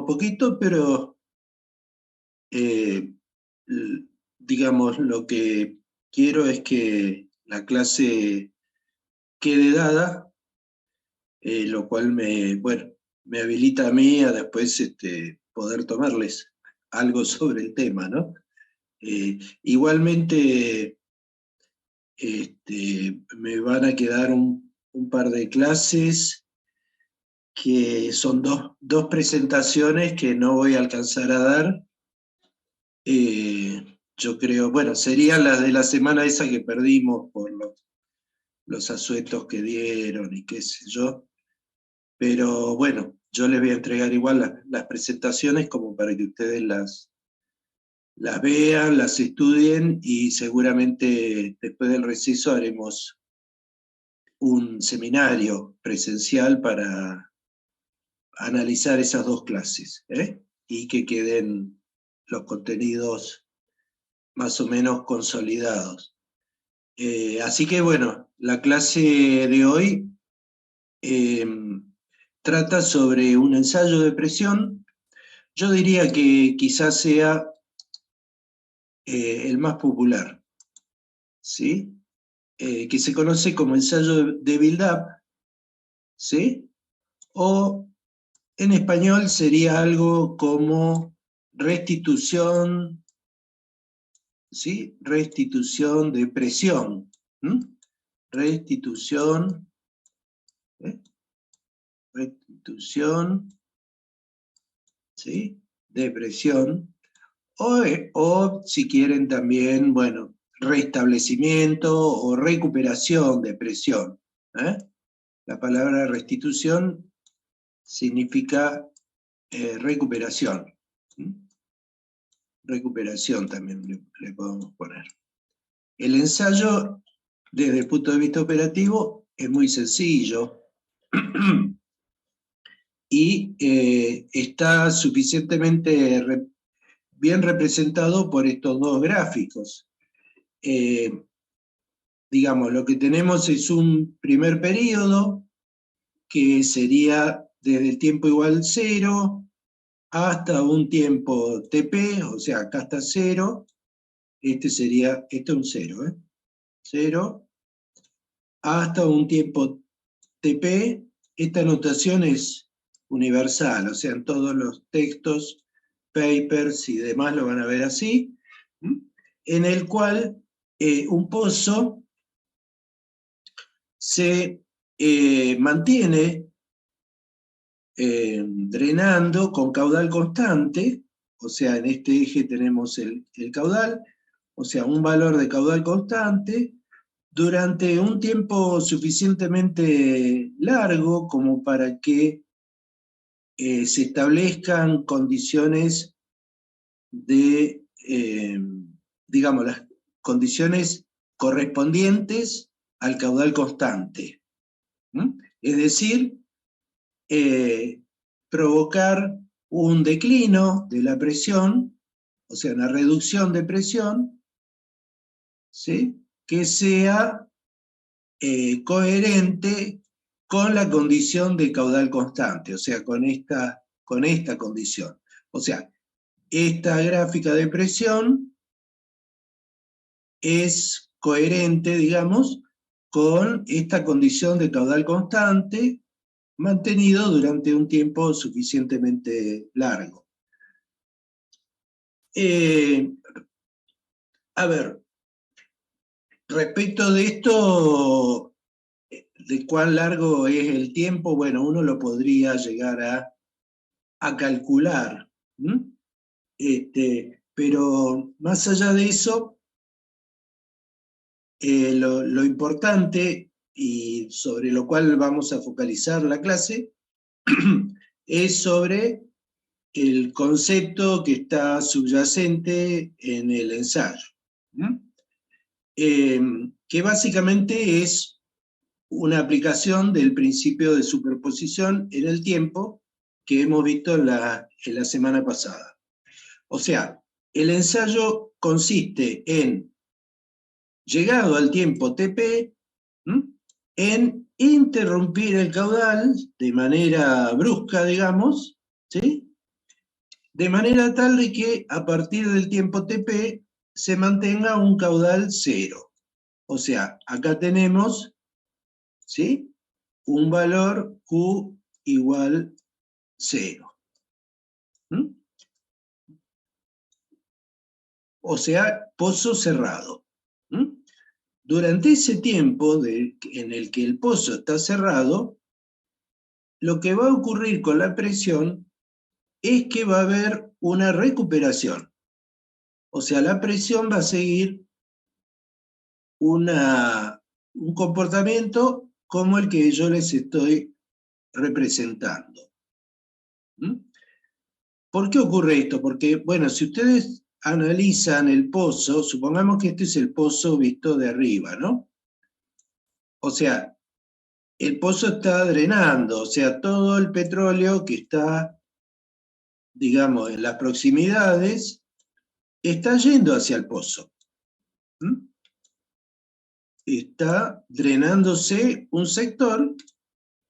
poquito, pero digamos, lo que quiero es que la clase quede dada, lo cual me habilita a mí a después poder tomarles algo sobre el tema, ¿no? Igualmente, me van a quedar un par de clases que son dos presentaciones que no voy a alcanzar a dar. Yo creo, bueno, serían las de la semana esa que perdimos por los asuetos que dieron y qué sé yo. Pero bueno, yo les voy a entregar igual las presentaciones como para que ustedes las vean, las estudien y seguramente después del receso haremos un seminario presencial para analizar esas dos clases, y que queden los contenidos más o menos consolidados. Así que bueno, la clase de hoy trata sobre un ensayo de presión. Yo diría que quizás sea el más popular, ¿sí? Que se conoce como ensayo de build-up, ¿sí? O en español sería algo como restitución, ¿sí? Restitución de presión. Restitución, restitución, ¿sí? De presión. O si quieren también, bueno, restablecimiento o recuperación de presión. La palabra restitución significa recuperación. Recuperación también le podemos poner. El ensayo, desde el punto de vista operativo, es muy sencillo y está suficientemente bien representado por estos dos gráficos. Digamos, lo que tenemos es un primer periodo que sería desde el tiempo igual 0 hasta un tiempo TP, o sea, acá está 0, esto es un 0, 0, hasta un tiempo TP. Esta notación es universal, o sea, en todos los textos, papers y demás lo van a ver así, en el cual un pozo se mantiene drenando con caudal constante, o sea, en este eje tenemos el caudal, o sea, un valor de caudal constante, durante un tiempo suficientemente largo como para que se establezcan condiciones de, digamos, las condiciones correspondientes al caudal constante. Es decir, provocar un declino de la presión, o sea, una reducción de presión, ¿sí? Que sea coherente con la condición de caudal constante, o sea, con esta condición. O sea, esta gráfica de presión es coherente, digamos, con esta condición de caudal constante mantenido durante un tiempo suficientemente largo. A ver, respecto de esto, de cuán largo es el tiempo, bueno, uno lo podría llegar a calcular, pero más allá de eso, lo importante y sobre lo cual vamos a focalizar la clase es sobre el concepto que está subyacente en el ensayo, que básicamente es una aplicación del principio de superposición en el tiempo que hemos visto en la semana pasada. O sea, el ensayo consiste en, llegado al tiempo TP, en interrumpir el caudal de manera brusca, digamos, ¿sí? de manera tal de que a partir del tiempo TP se mantenga un caudal cero. O sea, acá tenemos, ¿sí?, un valor Q igual 0. ¿Mm? O sea, pozo cerrado. ¿Mm? Durante ese tiempo en el que el pozo está cerrado, lo que va a ocurrir con la presión es que va a haber una recuperación. O sea, la presión va a seguir un comportamiento como el que yo les estoy representando. ¿Mm? ¿Por qué ocurre esto? Porque, bueno, si ustedes analizan el pozo, supongamos que este es el pozo visto de arriba, ¿no? O sea, el pozo está drenando, o sea, todo el petróleo que está, digamos, en las proximidades, está yendo hacia el pozo. ¿Mm? Está drenándose un sector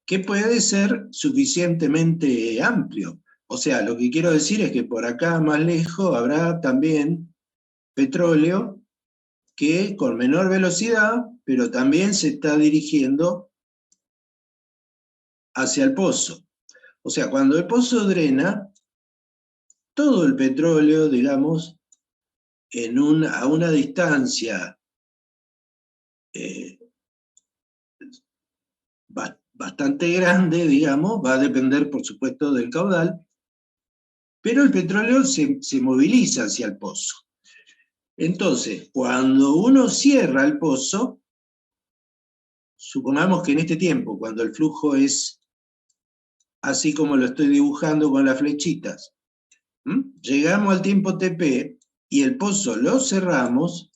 que puede ser suficientemente amplio. O sea, lo que quiero decir es que por acá más lejos habrá también petróleo que con menor velocidad, pero también se está dirigiendo hacia el pozo. O sea, cuando el pozo drena, todo el petróleo, digamos, a una distancia bastante grande, digamos, va a depender, por supuesto, del caudal, pero el petróleo se moviliza hacia el pozo. Entonces, cuando uno cierra el pozo, supongamos que en este tiempo, cuando el flujo es así como lo estoy dibujando con las flechitas, llegamos al tiempo TP y el pozo lo cerramos,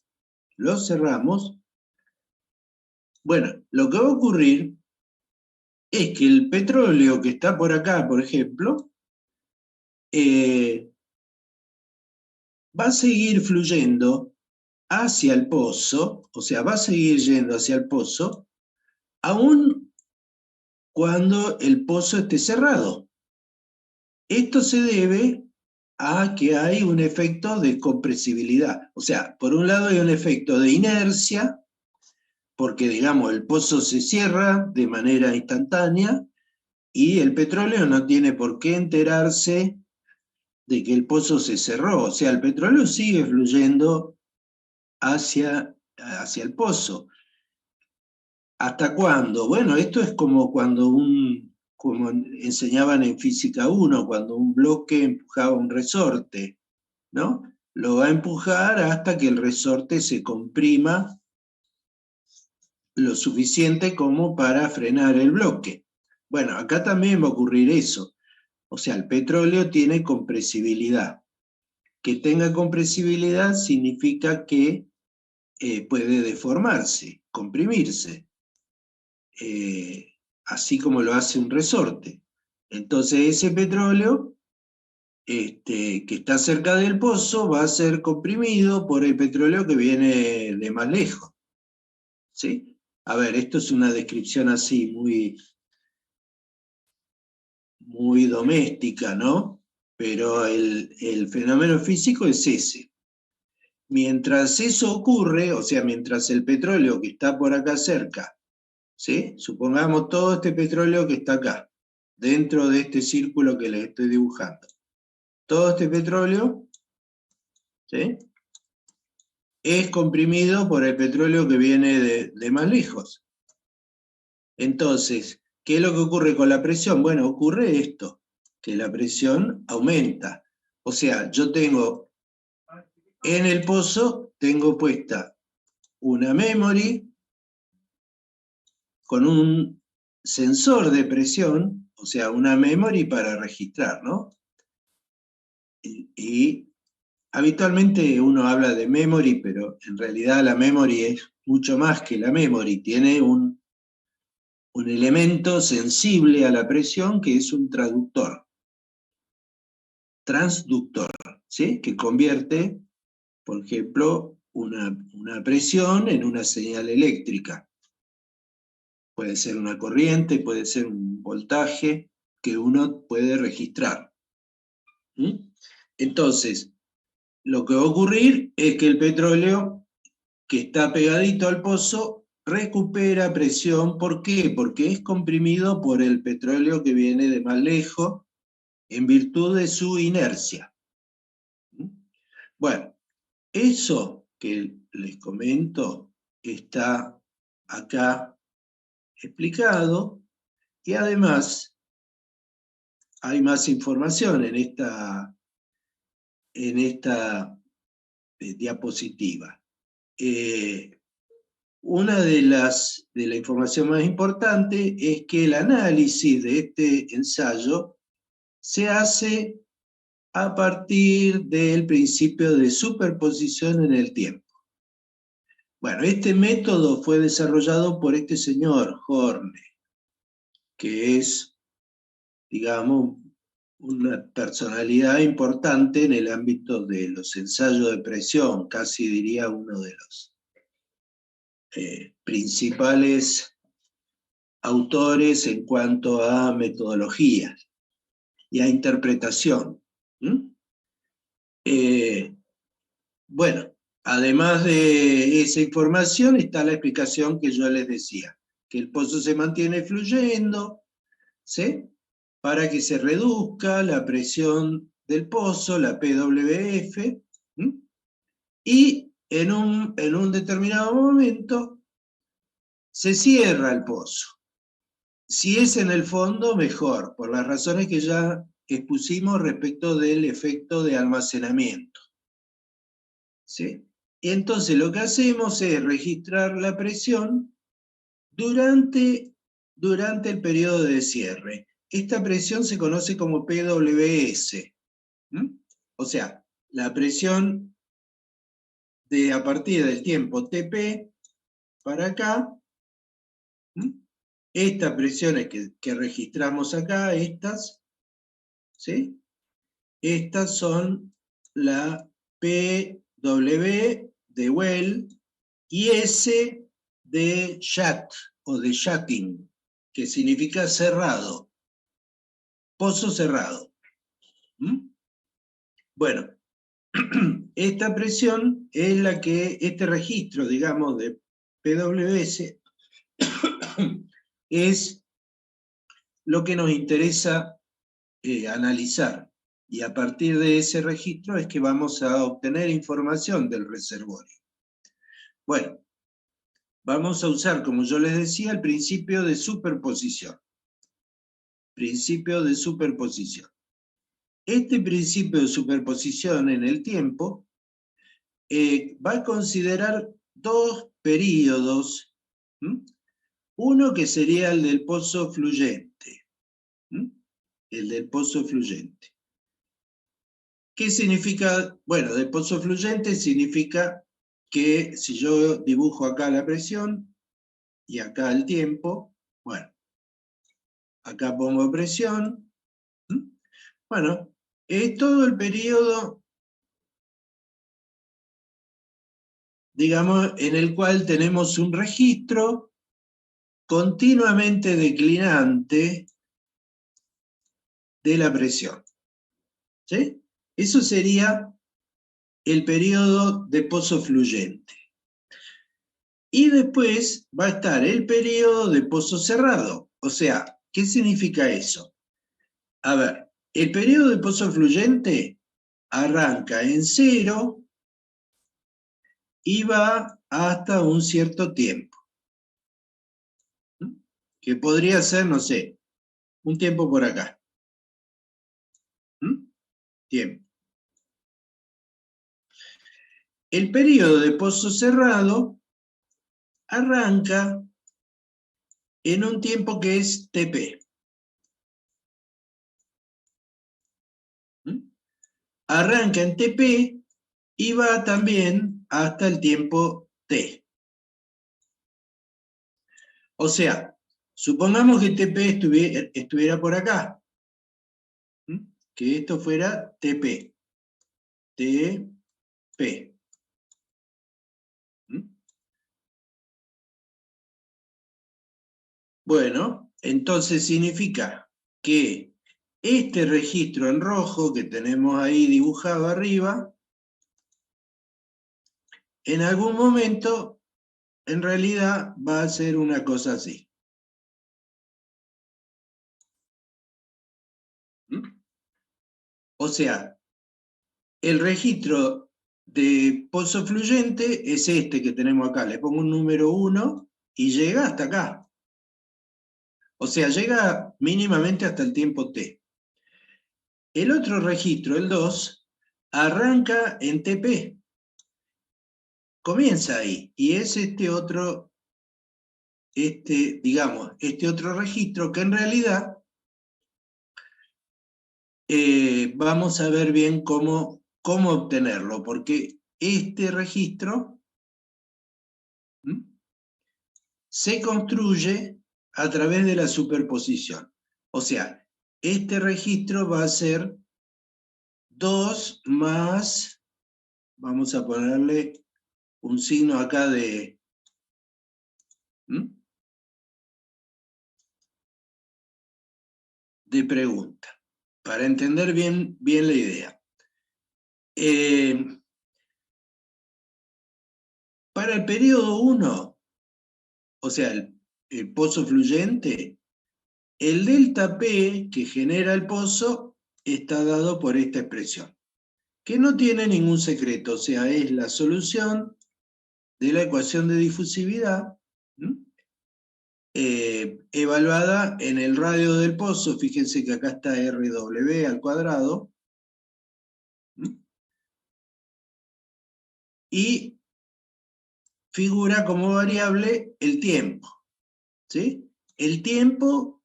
bueno, lo que va a ocurrir es que el petróleo que está por acá, por ejemplo, va a seguir fluyendo hacia el pozo, o sea, va a seguir yendo hacia el pozo, aún cuando el pozo esté cerrado. Esto se debe a que hay un efecto de compresibilidad. O sea, por un lado hay un efecto de inercia, porque, digamos, el pozo se cierra de manera instantánea y el petróleo no tiene por qué enterarse de que el pozo se cerró. O sea, el petróleo sigue fluyendo hacia el pozo. ¿Hasta cuándo? Bueno, esto es como como enseñaban en Física 1, cuando un bloque empujaba un resorte, ¿no? Lo va a empujar hasta que el resorte se comprima lo suficiente como para frenar el bloque. Bueno, acá también va a ocurrir eso. O sea, el petróleo tiene compresibilidad. Que tenga compresibilidad significa que puede deformarse, comprimirse, así como lo hace un resorte. Entonces ese petróleo que está cerca del pozo va a ser comprimido por el petróleo que viene de más lejos. ¿Sí? A ver, esto es una descripción así muy doméstica, ¿no? Pero el fenómeno físico es ese. Mientras eso ocurre, o sea, mientras el petróleo que está por acá cerca, ¿sí? Supongamos todo este petróleo que está acá, dentro de este círculo que les estoy dibujando. Todo este petróleo, ¿sí?, es comprimido por el petróleo que viene de más lejos. Entonces, ¿qué es lo que ocurre con la presión? Bueno, ocurre esto, que la presión aumenta. O sea, yo tengo en el pozo, tengo puesta una memory con un sensor de presión, o sea, una memory para registrar, ¿no? Y habitualmente uno habla de memory, pero en realidad la memory es mucho más que la memory, tiene un elemento sensible a la presión que es un transductor, ¿sí?, que convierte, por ejemplo, una presión en una señal eléctrica. Puede ser una corriente, puede ser un voltaje que uno puede registrar. ¿Mm? Entonces, lo que va a ocurrir es que el petróleo que está pegadito al pozo recupera presión. ¿Por qué? Porque es comprimido por el petróleo que viene de más lejos en virtud de su inercia. Bueno, eso que les comento está acá explicado y además hay más información en esta diapositiva. Una de la información más importante es que el análisis de este ensayo se hace a partir del principio de superposición en el tiempo. Bueno, este método fue desarrollado por este señor Horne, que es, digamos, una personalidad importante en el ámbito de los ensayos de presión, casi diría uno de los principales autores en cuanto a metodología y a interpretación. Bueno, además de esa información está la explicación que yo les decía, que el pozo se mantiene fluyendo, ¿sí? Para que se reduzca la presión del pozo, la PWF, y en un determinado momento se cierra el pozo. Si es en el fondo, mejor, por las razones que ya expusimos respecto del efecto de almacenamiento. ¿Sí? Y entonces lo que hacemos es registrar la presión durante el periodo de cierre. Esta presión se conoce como PWS. O sea, la presión a partir del tiempo TP para acá. Estas presiones que registramos acá, ¿sí? Estas son la PW de Well y S de shut o de shutting, que significa cerrado, pozo cerrado. Bueno, esta presión es la que, este registro, digamos, de PWS es lo que nos interesa analizar. Y a partir de ese registro es que vamos a obtener información del reservorio. Bueno, vamos a usar, como yo les decía, el principio de superposición. Principio de superposición. Este principio de superposición en el tiempo va a considerar dos periodos. Uno que sería el del pozo fluyente. El del pozo fluyente. ¿Qué significa? Bueno, del pozo fluyente significa que si yo dibujo acá la presión y acá el tiempo, bueno, acá pongo presión, bueno, es todo el periodo, digamos, en el cual tenemos un registro continuamente declinante de la presión. ¿Sí? Eso sería el periodo de pozo fluyente. Y después va a estar el periodo de pozo cerrado. O sea, ¿qué significa eso? A ver, el periodo de pozo fluyente arranca en 0 y va hasta un cierto tiempo. Que podría ser, no sé, un tiempo por acá. Tiempo. El periodo de pozo cerrado arranca en un tiempo que es TP. Arranca en TP y va también hasta el tiempo T. O sea, supongamos que TP estuviera por acá. Que esto fuera TP. TP. Bueno, entonces significa que este registro en rojo que tenemos ahí dibujado arriba, en algún momento, en realidad, va a ser una cosa así. O sea, el registro de pozo fluyente es este que tenemos acá. Le pongo un número 1 y llega hasta acá. O sea, llega mínimamente hasta el tiempo t. El otro registro, el 2, arranca en TP. Comienza ahí. Y es este otro registro que en realidad vamos a ver bien cómo obtenerlo, porque este registro se construye a través de la superposición. O sea, este registro va a ser 2 más, vamos a ponerle un signo acá de pregunta, para entender bien la idea. Para el periodo 1, o sea, el pozo fluyente, el delta P que genera el pozo está dado por esta expresión, que no tiene ningún secreto, o sea, es la solución de la ecuación de difusividad, evaluada en el radio del pozo. Fíjense que acá está RW al cuadrado, y figura como variable el tiempo, ¿sí? El tiempo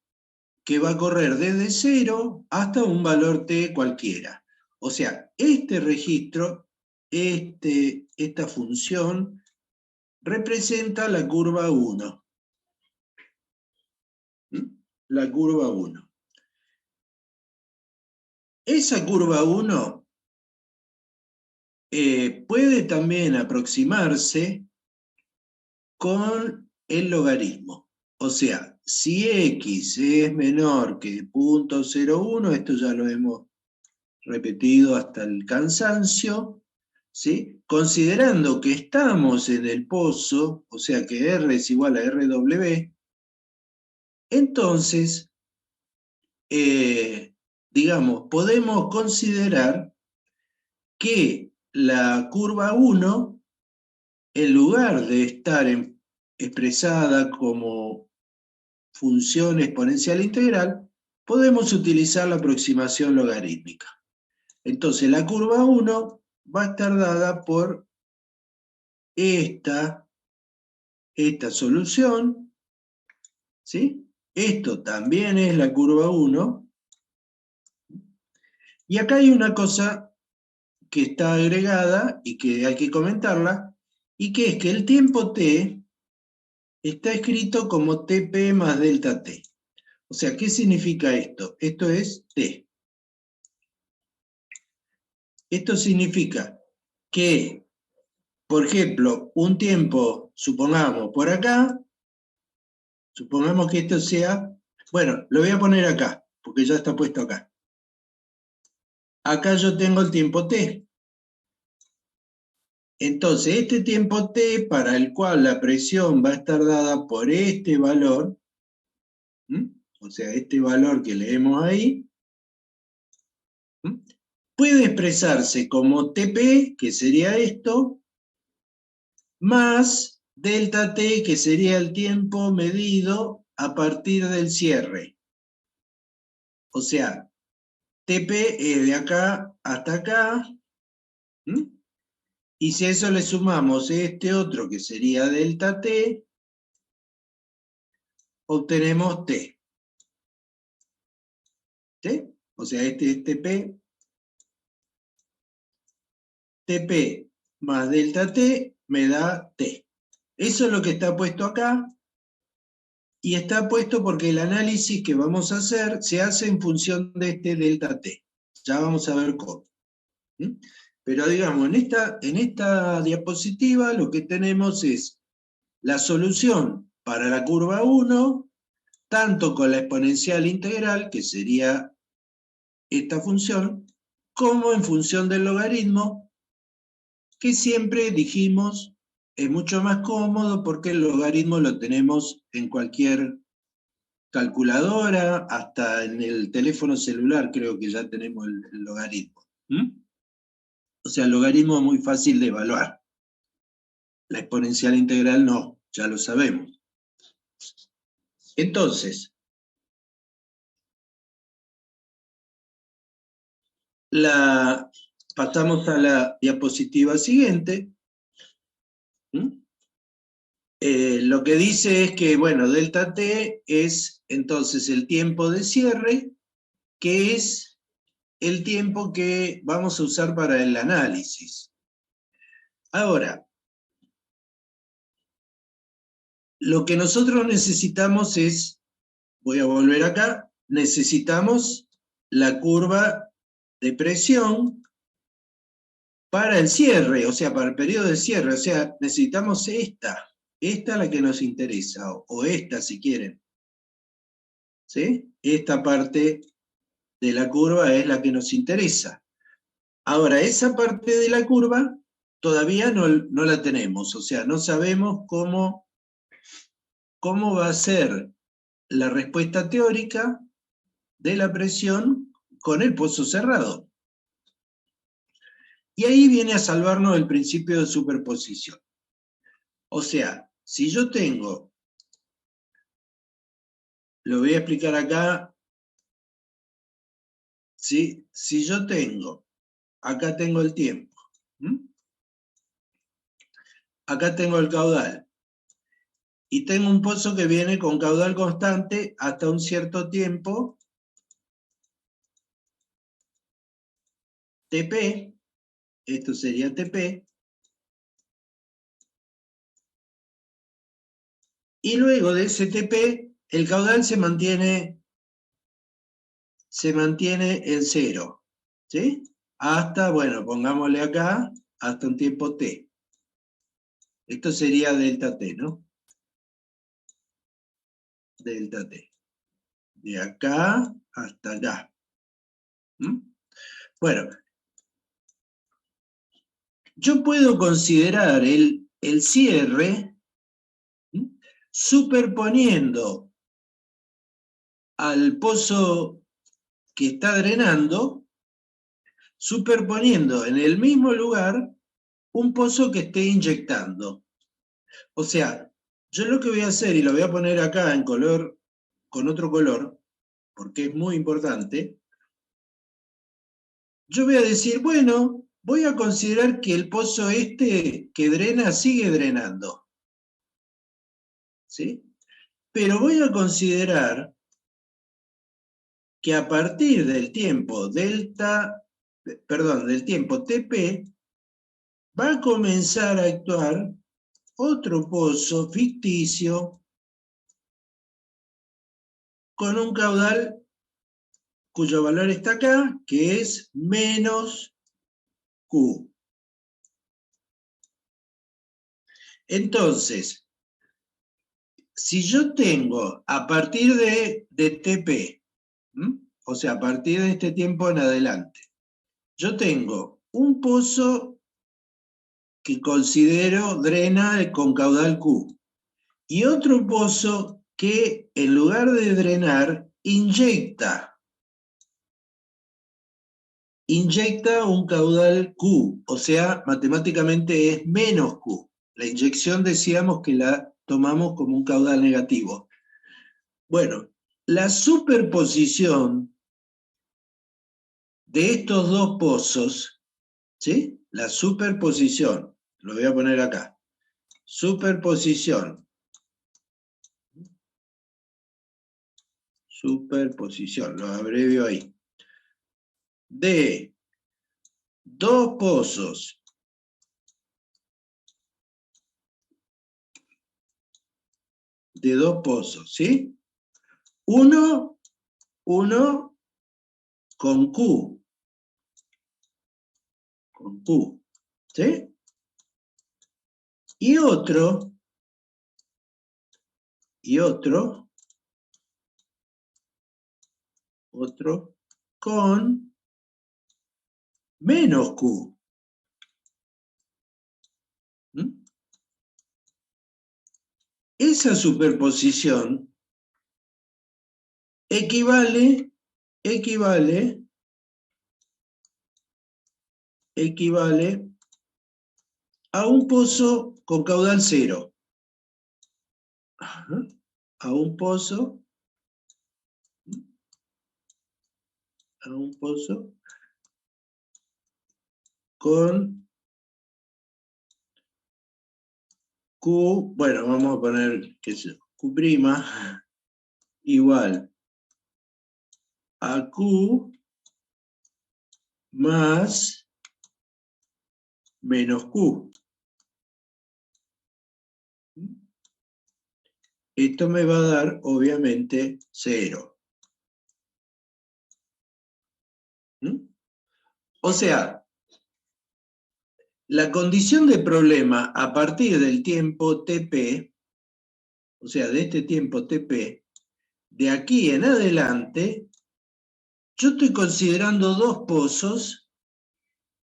que va a correr desde 0 hasta un valor t cualquiera. O sea, este registro, esta función, representa la curva 1. La curva 1. Esa curva 1 puede también aproximarse con el logaritmo. O sea, si x es menor que 0.01, esto ya lo hemos repetido hasta el cansancio, ¿sí? Considerando que estamos en el pozo, o sea que R es igual a RW, entonces, digamos, podemos considerar que la curva 1, en lugar de estar expresada como función exponencial integral, podemos utilizar la aproximación logarítmica. Entonces la curva 1 va a estar dada por esta solución, ¿sí? Esto también es la curva 1. Y acá hay una cosa que está agregada y que hay que comentarla, y que es que el tiempo t está escrito como Tp más delta t. O sea, ¿qué significa esto? Esto es t. Esto significa que, por ejemplo, un tiempo, supongamos por acá, supongamos que esto sea, bueno, lo voy a poner acá, porque ya está puesto acá. Acá yo tengo el tiempo t. Entonces, este tiempo t, para el cual la presión va a estar dada por este valor, o sea, este valor que leemos ahí, puede expresarse como Tp, que sería esto, más delta t, que sería el tiempo medido a partir del cierre. O sea, Tp es de acá hasta acá, y si a eso le sumamos este otro, que sería delta t, obtenemos t. ¿Sí? O sea, este es Tp. Tp más delta t me da t. Eso es lo que está puesto acá, y está puesto porque el análisis que vamos a hacer se hace en función de este delta t. Ya vamos a ver cómo. Pero digamos, en esta diapositiva lo que tenemos es la solución para la curva 1, tanto con la exponencial integral, que sería esta función como en función del logaritmo, que siempre dijimos es mucho más cómodo porque el logaritmo lo tenemos en cualquier calculadora, hasta en el teléfono celular creo que ya tenemos el logaritmo. O sea, el logaritmo es muy fácil de evaluar. La exponencial integral no, ya lo sabemos. Entonces, pasamos a la diapositiva siguiente. Lo que dice es que, bueno, delta t es entonces el tiempo de cierre, que es el tiempo que vamos a usar para el análisis. Ahora, lo que nosotros necesitamos es, voy a volver acá, necesitamos la curva de presión para el cierre, o sea, para el periodo de cierre, o sea, necesitamos esta es la que nos interesa, o esta si quieren. ¿Sí? Esta parte de la curva es la que nos interesa. Ahora, esa parte de la curva todavía no la tenemos, o sea, no sabemos cómo va a ser la respuesta teórica de la presión con el pozo cerrado. Y ahí viene a salvarnos el principio de superposición. O sea, si yo tengo, lo voy a explicar acá, ¿sí? Si yo tengo, acá tengo el tiempo, acá tengo el caudal, y tengo un pozo que viene con caudal constante hasta un cierto tiempo, TP, esto sería TP, y luego de ese TP, el caudal se mantiene en cero, ¿sí? Hasta, bueno, pongámosle acá, hasta un tiempo T. Esto sería delta T, ¿no? Delta T. De acá hasta allá. Bueno, yo puedo considerar el cierre superponiendo al pozo que está drenando, superponiendo en el mismo lugar un pozo que esté inyectando. O sea, yo lo que voy a hacer, y lo voy a poner acá en color, con otro color, porque es muy importante, yo voy a decir, bueno, voy a considerar que el pozo este que drena sigue drenando. ¿Sí? Pero voy a considerar que a partir del tiempo del tiempo TP, va a comenzar a actuar otro pozo ficticio con un caudal cuyo valor está acá, que es menos Q. Entonces, si yo tengo a partir de TP, o sea, a partir de este tiempo en adelante, yo tengo un pozo que considero drena con caudal Q, y otro pozo que en lugar de drenar, inyecta un caudal Q, o sea, matemáticamente es menos Q. La inyección decíamos que la tomamos como un caudal negativo. Bueno, la superposición de estos dos pozos, ¿sí? La superposición, lo voy a poner acá, superposición, lo abrevio ahí, de dos pozos ¿sí? Uno con Q, ¿sí? Y otro con menos Q. ¿Mm? Esa superposición equivale a un pozo con caudal cero. A un pozo con Q, bueno, vamos a poner que es Q' igual a Q más menos Q. Esto me va a dar, obviamente, 0. O sea, la condición de problema a partir del tiempo TP, o sea, de este tiempo TP, de aquí en adelante, yo estoy considerando dos pozos,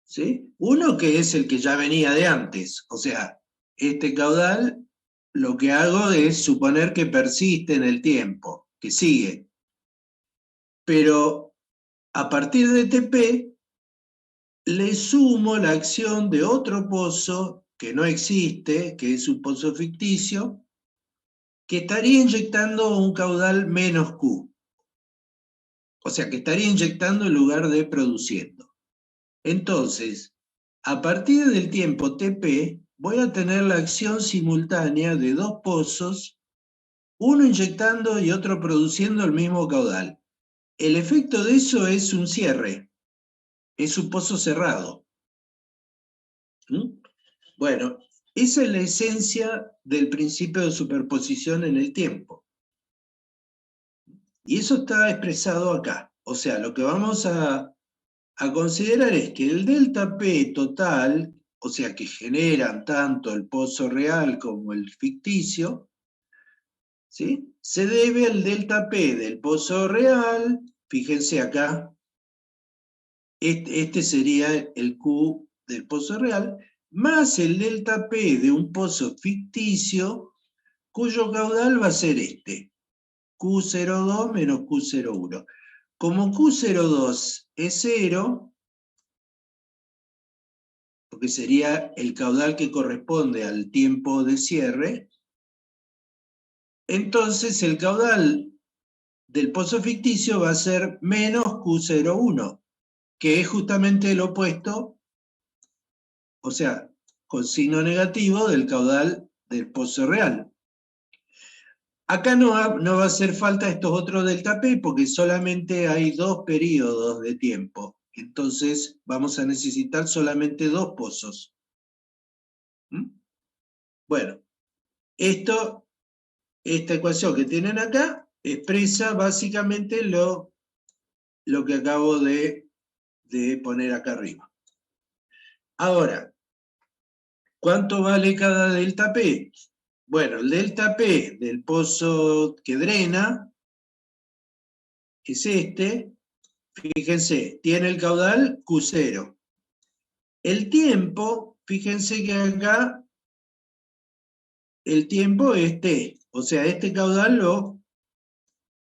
¿sí? Uno que es el que ya venía de antes, o sea, este caudal lo que hago es suponer que persiste en el tiempo, que sigue. Pero a partir de TP, le sumo la acción de otro pozo que no existe, que es un pozo ficticio, que estaría inyectando un caudal menos Q. O sea, que estaría inyectando en lugar de produciendo. Entonces, a partir del tiempo TP, voy a tener la acción simultánea de dos pozos, uno inyectando y otro produciendo el mismo caudal. El efecto de eso es un cierre, es un pozo cerrado. Bueno, esa es la esencia del principio de superposición en el tiempo. Y eso está expresado acá. O sea, lo que vamos a considerar es que el delta P total, o sea, que generan tanto el pozo real como el ficticio, ¿sí? Se debe al delta P del pozo real, fíjense acá, este sería el Q del pozo real, más el delta P de un pozo ficticio, cuyo caudal va a ser este, Q02 menos Q01. Como Q02 es 0, porque sería el caudal que corresponde al tiempo de cierre, entonces el caudal del pozo ficticio va a ser menos Q01, que es justamente el opuesto, o sea, con signo negativo del caudal del pozo real. Acá no va a hacer falta estos otros delta P porque solamente hay dos periodos de tiempo. Entonces vamos a necesitar solamente dos pozos. Bueno, esta ecuación que tienen acá expresa básicamente lo que acabo de poner acá arriba. Ahora, ¿cuánto vale cada delta P? Bueno, el delta P del pozo que drena es este. Fíjense, tiene el caudal Q0. El tiempo, fíjense que acá el tiempo es T. O sea, este caudal lo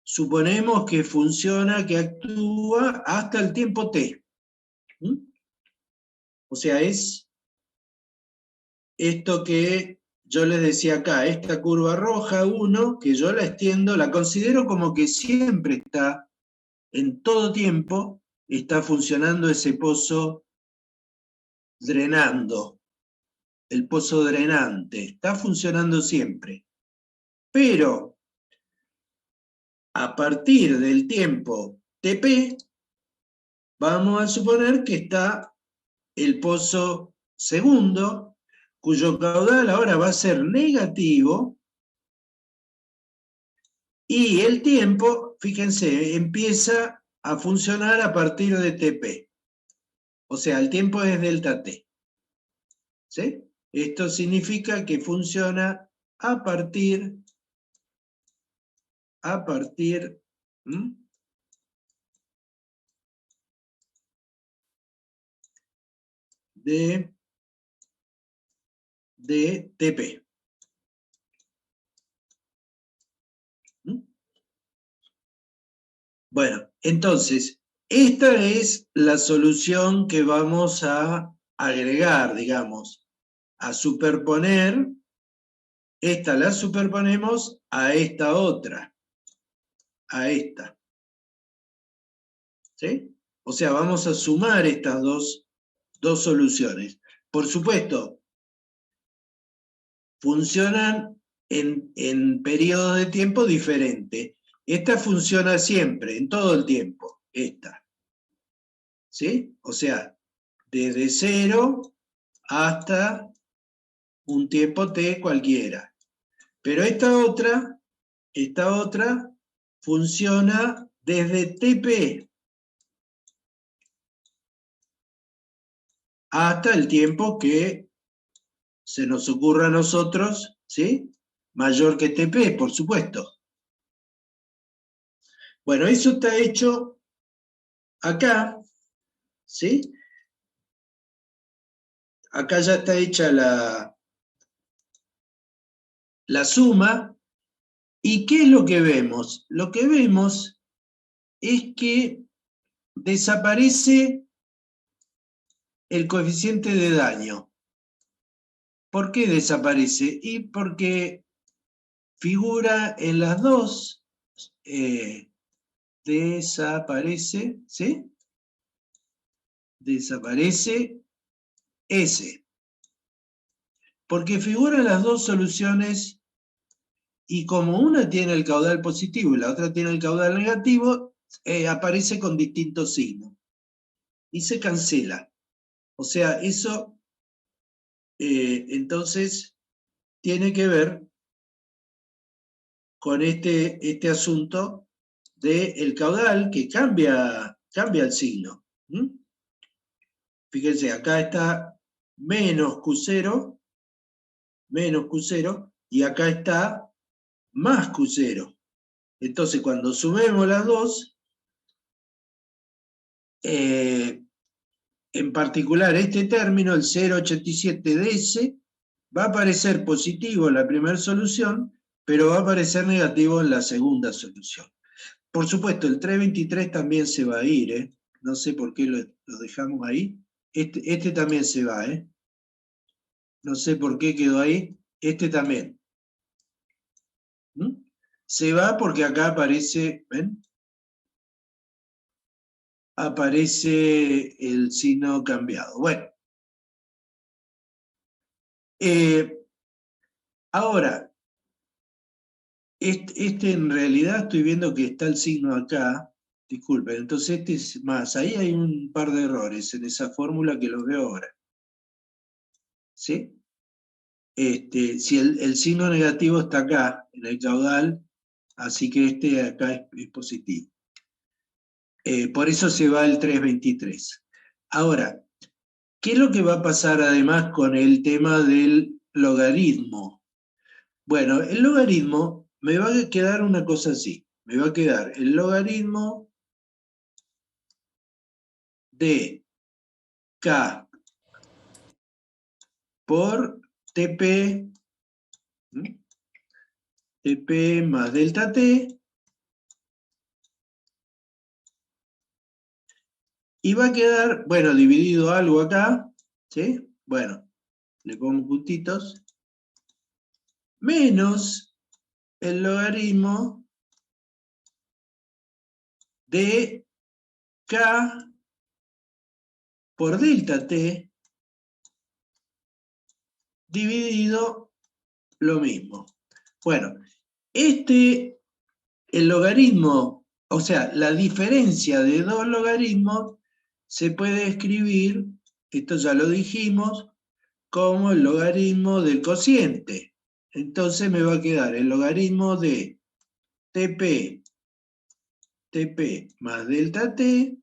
suponemos que funciona, que actúa hasta el tiempo T. O sea, es esto que yo les decía acá, esta curva roja 1, que yo la extiendo, la considero como que siempre está, en todo tiempo, está funcionando ese pozo drenando, el pozo drenante, está funcionando siempre. Pero a partir del tiempo TP, vamos a suponer que está el pozo segundo, cuyo caudal ahora va a ser negativo, y el tiempo, fíjense, empieza a funcionar a partir de TP. O sea, el tiempo es delta T. ¿Sí? Esto significa que funciona a partir de TP. Bueno, entonces, esta es la solución que vamos a agregar, digamos, a superponer. Esta la superponemos a esta otra, a esta. ¿Sí? O sea, vamos a sumar estas dos soluciones. Por supuesto, funcionan en periodos de tiempo diferentes. Esta funciona siempre, en todo el tiempo, esta. ¿Sí? O sea, desde 0 hasta un tiempo t cualquiera. Pero esta otra funciona desde TP hasta el tiempo que se nos ocurra a nosotros, ¿sí? Mayor que TP, por supuesto. Bueno, eso está hecho acá, ¿sí? Acá ya está hecha la suma. ¿Y qué es lo que vemos? Lo que vemos es que desaparece el coeficiente de daño. ¿Por qué desaparece? Y porque figura en las dos, desaparece, ¿sí? Desaparece S. Porque figuran las dos soluciones y como una tiene el caudal positivo y la otra tiene el caudal negativo, aparece con distintos signos. Y se cancela. O sea, eso entonces tiene que ver con este asunto del caudal que cambia el signo. Fíjense, acá está menos Q0, y acá está más Q0. Entonces, cuando sumemos las dos, en particular este término, el 0,87ds, va a aparecer positivo en la primera solución, pero va a aparecer negativo en la segunda solución. Por supuesto, el 323 también se va a ir, ¿eh? No sé por qué lo dejamos ahí. Este también se va, ¿eh? No sé por qué quedó ahí. Este también. Se va porque acá aparece, ¿ven? Aparece el signo cambiado. Bueno. Ahora, este en realidad estoy viendo que está el signo acá. Disculpen, entonces este es más. Ahí hay un par de errores en esa fórmula que los veo ahora. ¿Sí? Si el signo negativo está acá, en el caudal, así que este acá es positivo. Por eso se va el 323. Ahora, ¿qué es lo que va a pasar además con el tema del logaritmo? Bueno, el logaritmo me va a quedar una cosa así. Me va a quedar el logaritmo de K por TP, TP más delta T, y va a quedar, bueno, dividido algo acá, ¿sí? Bueno, le pongo puntitos, menos el logaritmo de K por delta T dividido lo mismo. Bueno, el logaritmo, o sea, la diferencia de dos logaritmos se puede escribir, esto ya lo dijimos, como el logaritmo del cociente. Entonces me va a quedar el logaritmo de TP más delta T,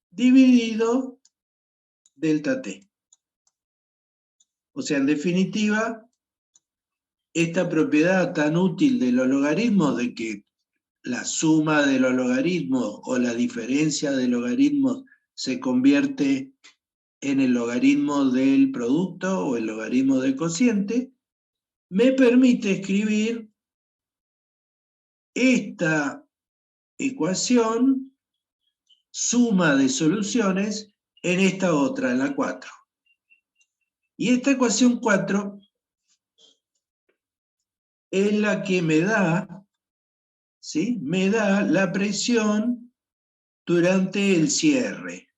dividido delta T. O sea, en definitiva, esta propiedad tan útil de los logaritmos de que la suma de los logaritmos o la diferencia de logaritmos se convierte en el logaritmo del producto o el logaritmo del cociente, me permite escribir esta ecuación, suma de soluciones, en esta otra, en la 4. Y esta ecuación 4 es la que me da, ¿sí? Me da la presión durante el cierre.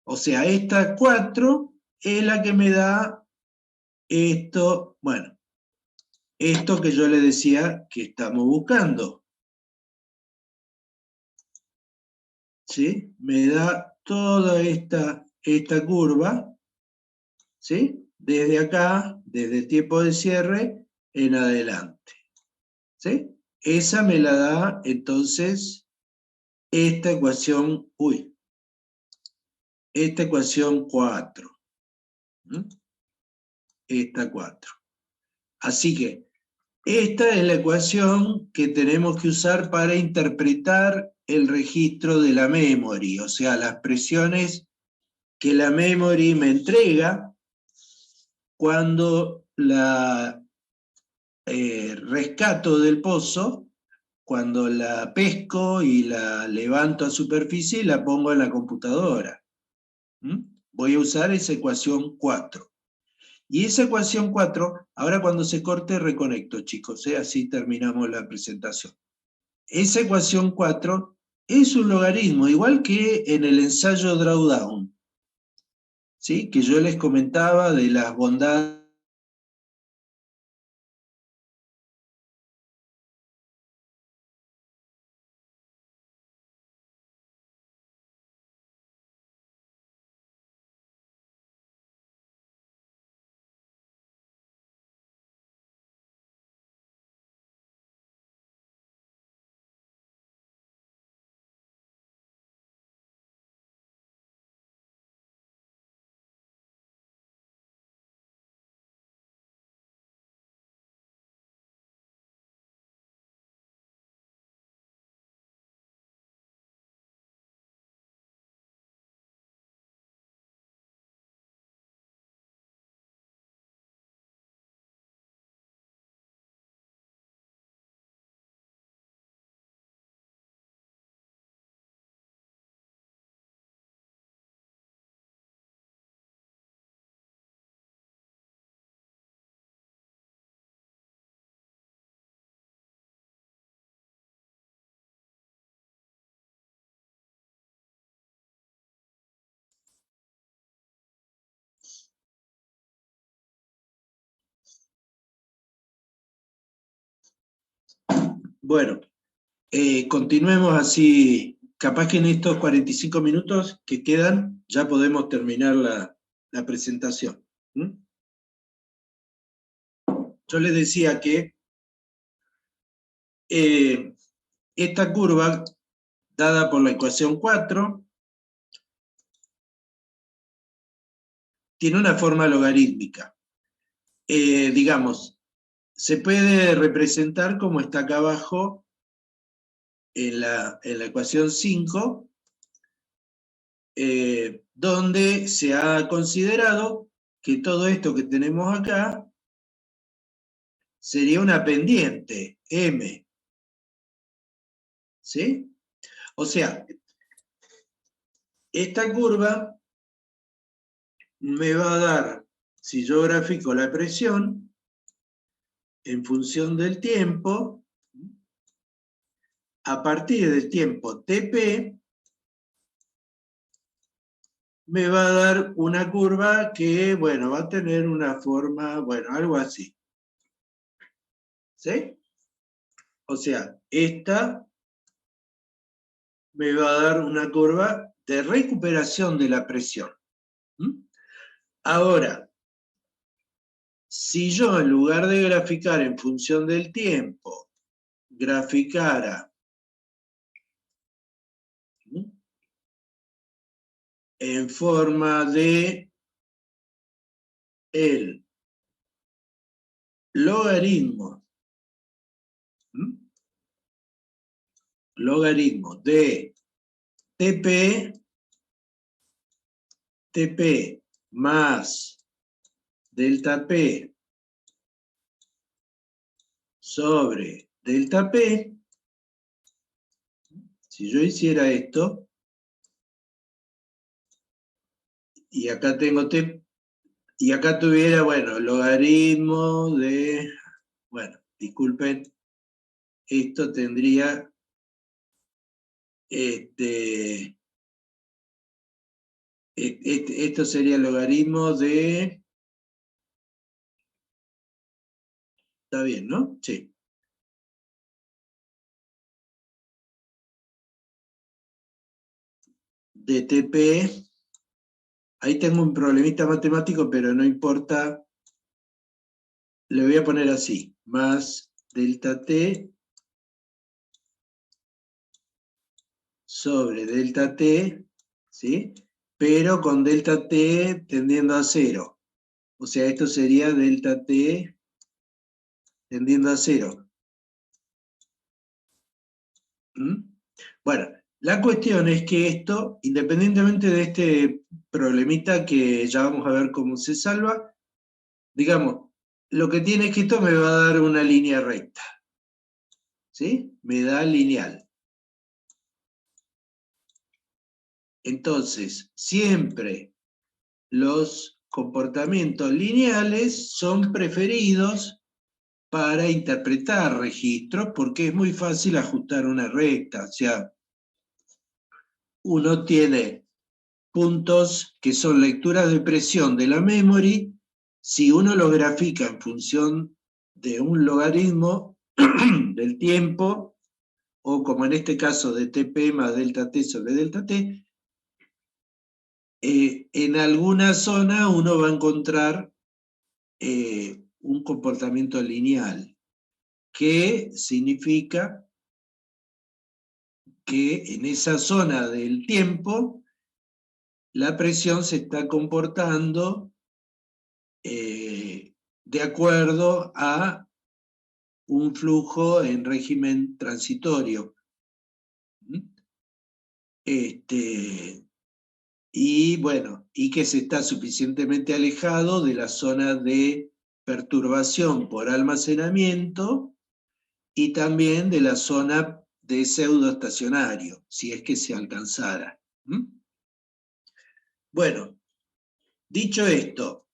O sea, esta 4 es la que me da esto, bueno, esto que yo le decía que estamos buscando. ¿Sí? Me da toda esta curva, ¿sí? Desde acá, desde el tiempo de cierre en adelante. ¿Sí? Esa me la da entonces esta ecuación, esta ecuación 4. Esta 4. Así que esta es la ecuación que tenemos que usar para interpretar el registro de la memory, o sea, las presiones que la memory me entrega cuando la rescato del pozo, cuando la pesco y la levanto a superficie y la pongo en la computadora. Voy a usar esa ecuación 4. Y esa ecuación 4, ahora cuando se corte reconecto, chicos, así terminamos la presentación. Esa ecuación 4 es un logaritmo, igual que en el ensayo drawdown, ¿sí? Que yo les comentaba de las bondades. Bueno, continuemos así. Capaz que en estos 45 minutos que quedan ya podemos terminar la presentación. Yo les decía que esta curva, dada por la ecuación 4, tiene una forma logarítmica. Digamos, se puede representar como está acá abajo en la ecuación 5, donde se ha considerado que todo esto que tenemos acá sería una pendiente, M. ¿Sí? O sea, esta curva me va a dar, si yo grafico la presión, en función del tiempo, a partir del tiempo TP, me va a dar una curva que, bueno, va a tener una forma, bueno, algo así. ¿Sí? O sea, esta me va a dar una curva de recuperación de la presión. Ahora, si yo en lugar de graficar en función del tiempo, graficara en forma de el logaritmo logaritmo de TP más delta P sobre delta P, si yo hiciera esto, y acá tengo T, y acá tuviera, bueno, logaritmo de, bueno, disculpen, esto tendría, esto sería el logaritmo de, está bien, ¿no? Sí. De TP, ahí tengo un problemita matemático, pero no importa, le voy a poner así, más delta T sobre delta T, ¿sí? Pero con delta T tendiendo a 0. O sea, esto sería delta T tendiendo a 0. ¿Mm? Bueno, la cuestión es que esto, independientemente de este problemita que ya vamos a ver cómo se salva, digamos, lo que tiene es que esto me va a dar una línea recta. ¿Sí? Me da lineal. Entonces, siempre los comportamientos lineales son preferidos para interpretar registros porque es muy fácil ajustar una recta. O sea, uno tiene puntos que son lecturas de presión de la memory. Si uno los grafica en función de un logaritmo del tiempo, o como en este caso de TP más delta T sobre delta T, en alguna zona uno va a encontrar un comportamiento lineal, que significa que en esa zona del tiempo la presión se está comportando de acuerdo a un flujo en régimen transitorio. Y bueno, y que se está suficientemente alejado de la zona de perturbación por almacenamiento y también de la zona de pseudoestacionario, si es que se alcanzara. Bueno, dicho esto,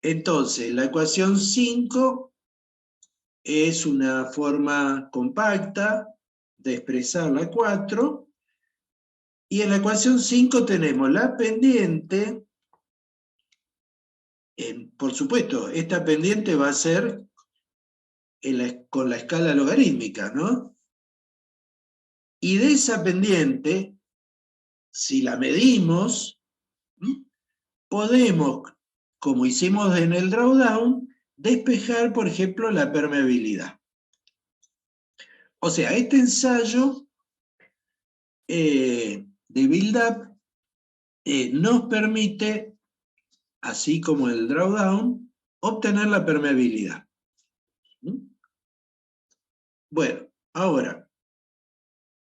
entonces la ecuación 5 es una forma compacta de expresar la 4, y en la ecuación 5 tenemos la pendiente. Por supuesto, esta pendiente va a ser con la escala logarítmica, ¿no? Y de esa pendiente, si la medimos, podemos, como hicimos en el drawdown, despejar, por ejemplo, la permeabilidad. O sea, este ensayo de build-up nos permite, así como el drawdown, obtener la permeabilidad. Bueno, ahora,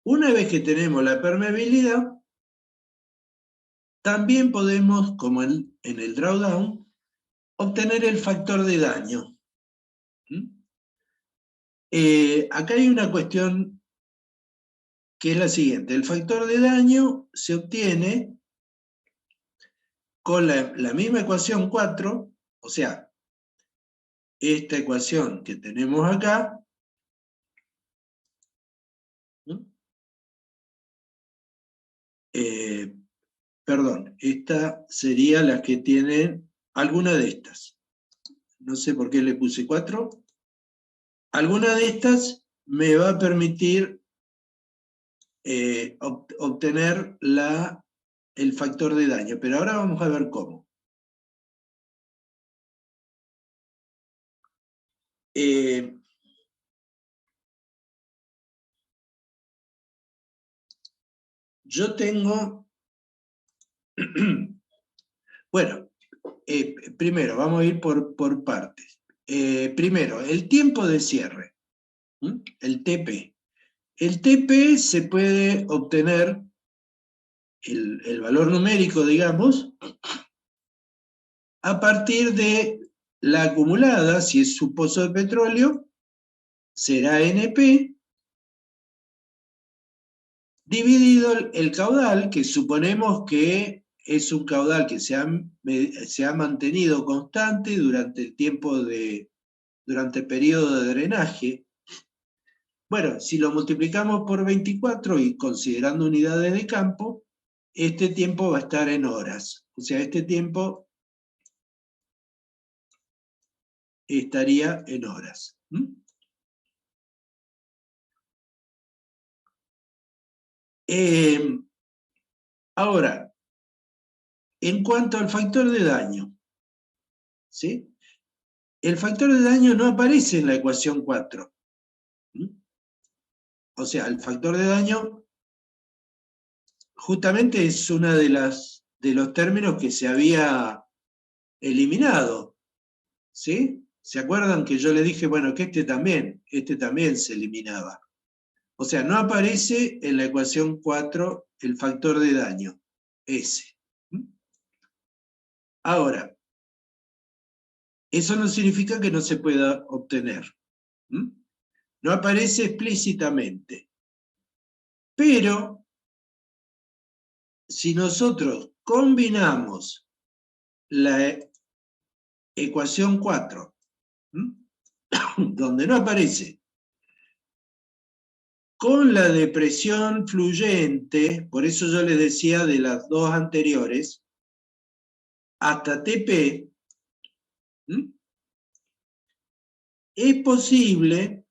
una vez que tenemos la permeabilidad, también podemos, como en el drawdown, obtener el factor de daño. Acá hay una cuestión que es la siguiente. El factor de daño se obtiene con la misma ecuación 4, o sea, esta ecuación que tenemos acá, perdón, esta sería la que tiene alguna de estas. No sé por qué le puse 4. Alguna de estas me va a permitir obtener el factor de daño, pero ahora vamos a ver cómo. Yo tengo, bueno, primero, vamos a ir por partes. Primero, el tiempo de cierre. El TP. El TP se puede obtener, el valor numérico, digamos, a partir de la acumulada, si es su pozo de petróleo, será NP, dividido el caudal, que suponemos que es un caudal que se ha mantenido constante durante el durante el periodo de drenaje. Bueno, si lo multiplicamos por 24 y considerando unidades de campo, este tiempo va a estar en horas. O sea, este tiempo estaría en horas. Ahora, en cuanto al factor de daño, ¿sí? El factor de daño no aparece en la ecuación 4. O sea, el factor de daño justamente es uno de los términos que se había eliminado, ¿sí? ¿Se acuerdan que yo les dije, bueno, que este también se eliminaba? O sea, no aparece en la ecuación 4 el factor de daño, ese. Ahora, eso no significa que no se pueda obtener. No aparece explícitamente. Pero, si nosotros combinamos la ecuación 4, donde no aparece, con la depresión fluyente, por eso yo les decía de las dos anteriores, hasta TP, es posible,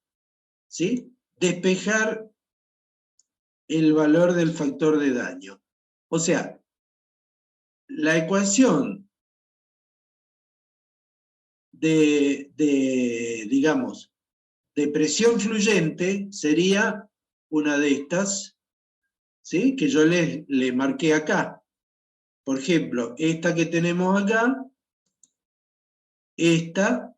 ¿sí?, despejar el valor del factor de daño. O sea, la ecuación digamos, de presión fluyente sería una de estas, ¿sí?, que yo le marqué acá. Por ejemplo, esta que tenemos acá, esta.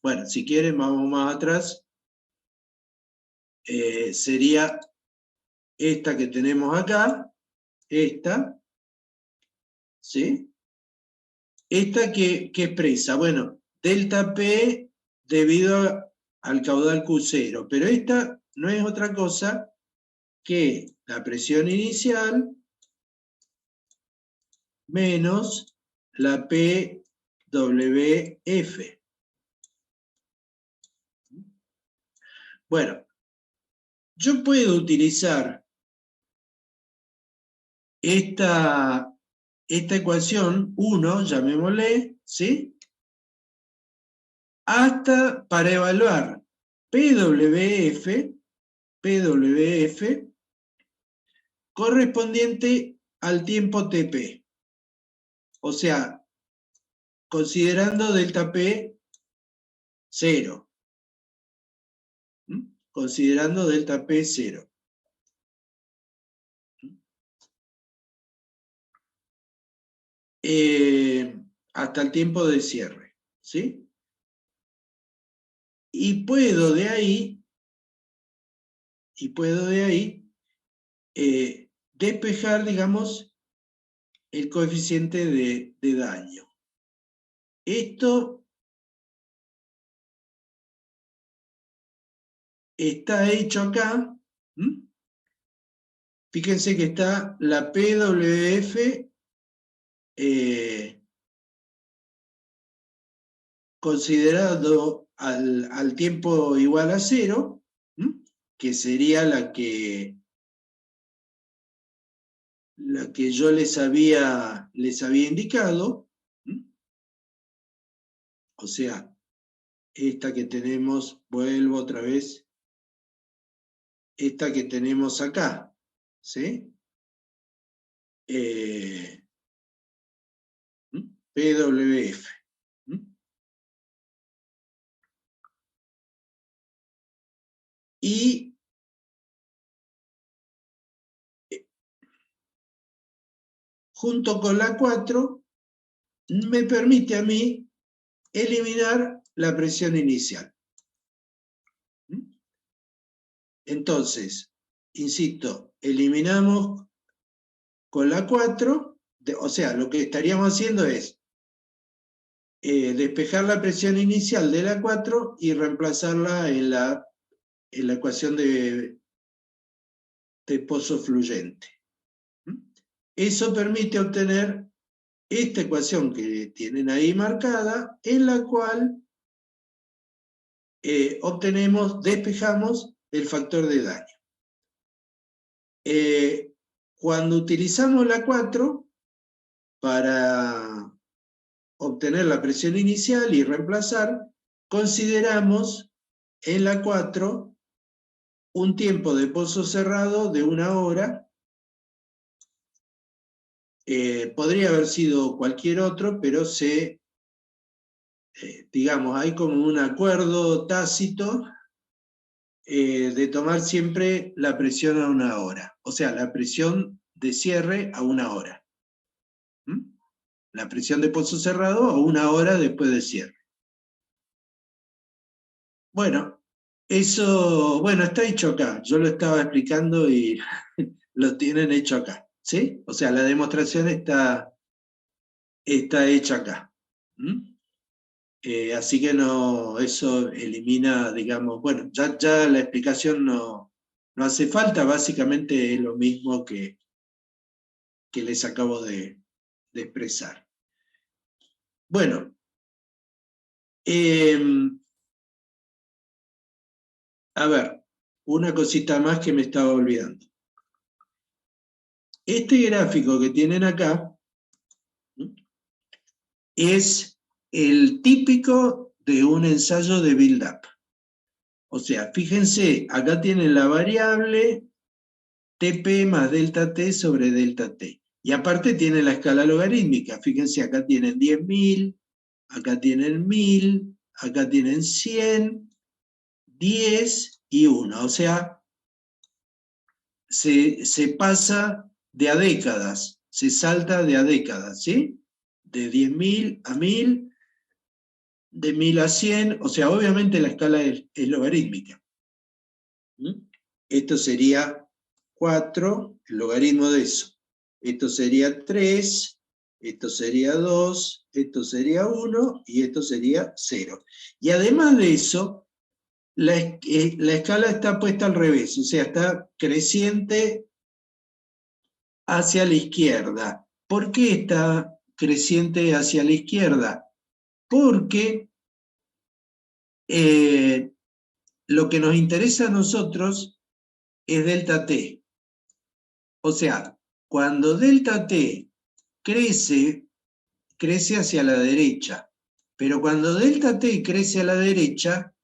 Bueno, si quieren, vamos más atrás. Sería esta que tenemos acá, esta, ¿sí? Esta que expresa, bueno, delta P debido al caudal Q0, pero esta no es otra cosa que la presión inicial menos la PWF. Bueno, yo puedo utilizar esta ecuación 1, llamémosle, ¿sí?, hasta para evaluar PWF correspondiente al tiempo TP. O sea, considerando delta P 0. Considerando delta P 0. Hasta el tiempo de cierre, ¿sí? Y puedo de ahí despejar, digamos, el coeficiente de daño. Esto está hecho acá. Fíjense que está la PWF considerado al tiempo igual a 0, que sería la que yo les había indicado. O sea, esta que tenemos, vuelvo otra vez, esta que tenemos acá, ¿sí? PWF. Y junto con la 4, me permite a mí eliminar la presión inicial. Entonces, insisto, eliminamos con la 4, o sea, lo que estaríamos haciendo es despejar la presión inicial de la 4 y reemplazarla en la ecuación de pozo fluyente. Eso permite obtener esta ecuación que tienen ahí marcada, en la cual despejamos el factor de daño. Cuando utilizamos la 4 para obtener la presión inicial y reemplazar, consideramos en la 4 un tiempo de pozo cerrado de 1 hora. Podría haber sido cualquier otro, pero digamos, hay como un acuerdo tácito de tomar siempre la presión a 1 hora, o sea, la presión de cierre a 1 hora. La presión de pozo cerrado a 1 hora después de cierre. Bueno, eso, bueno, está hecho acá. Yo lo estaba explicando y lo tienen hecho acá, ¿sí? O sea, la demostración está hecha acá. Así que no, eso elimina, digamos, bueno, ya la explicación no hace falta, básicamente es lo mismo que les acabo de expresar. Bueno, a ver, una cosita más que me estaba olvidando. Este gráfico que tienen acá es el típico de un ensayo de build-up. O sea, fíjense, acá tienen la variable TP más delta T sobre delta T. Y aparte tienen la escala logarítmica. Fíjense, acá tienen 10.000, acá tienen 1.000, acá tienen 100, 10 y 1. O sea, se pasa de a décadas, se salta de a décadas, ¿sí? De 10.000 a 1.000, de 1.000 a 100, o sea, obviamente la escala es logarítmica. Esto sería 4, el logaritmo de eso. Esto sería 3, esto sería 2, esto sería 1 y esto sería 0. Y además de eso, la escala está puesta al revés, o sea, está creciente hacia la izquierda. ¿Por qué está creciente hacia la izquierda? Porque lo que nos interesa a nosotros es delta T. O sea, cuando delta T crece hacia la derecha. Pero cuando delta T crece a la derecha,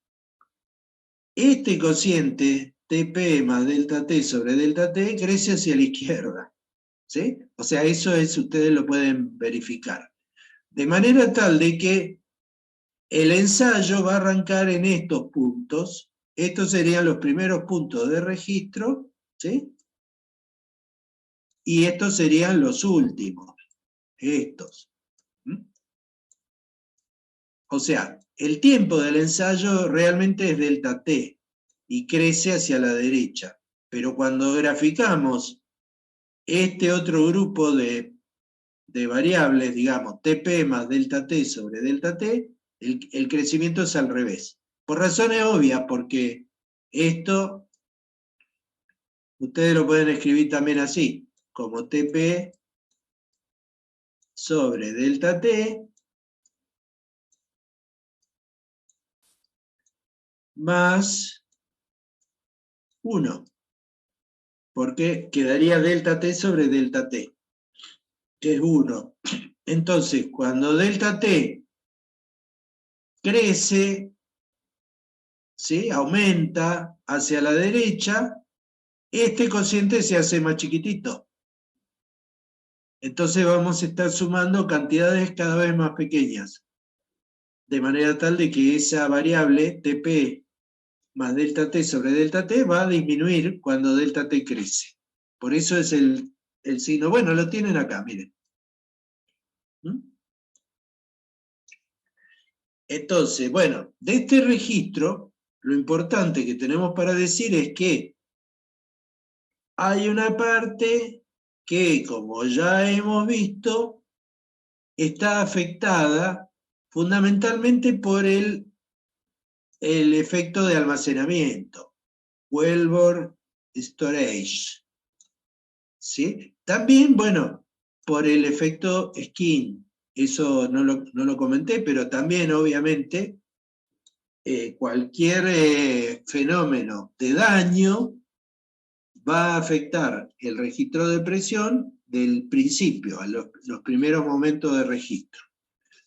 este cociente TP más delta T sobre delta T crece hacia la izquierda. ¿Sí? O sea, eso ustedes lo pueden verificar. De manera tal de que el ensayo va a arrancar en estos puntos. Estos serían los primeros puntos de registro, ¿sí? Y estos serían los últimos, estos. O sea, el tiempo del ensayo realmente es delta T y crece hacia la derecha. Pero cuando graficamos este otro grupo de variables, digamos, TP más delta T sobre delta T, el crecimiento es al revés. Por razones obvias, porque esto, ustedes lo pueden escribir también así, como TP sobre delta T más 1, porque quedaría delta T sobre delta T, que es 1. Entonces, cuando delta T crece, ¿sí? Aumenta hacia la derecha, este cociente se hace más chiquitito. Entonces vamos a estar sumando cantidades cada vez más pequeñas, de manera tal de que esa variable TP más delta T sobre delta T va a disminuir cuando delta T crece. Por eso es el signo. Bueno, lo tienen acá, miren. Entonces, bueno, de este registro, lo importante que tenemos para decir es que hay una parte que, como ya hemos visto, está afectada fundamentalmente por el efecto de almacenamiento, Welborn Storage. ¿Sí? También, bueno, por el efecto skin, eso no lo comenté, pero también, obviamente, cualquier fenómeno de daño va a afectar el registro de presión del principio, a los primeros momentos de registro.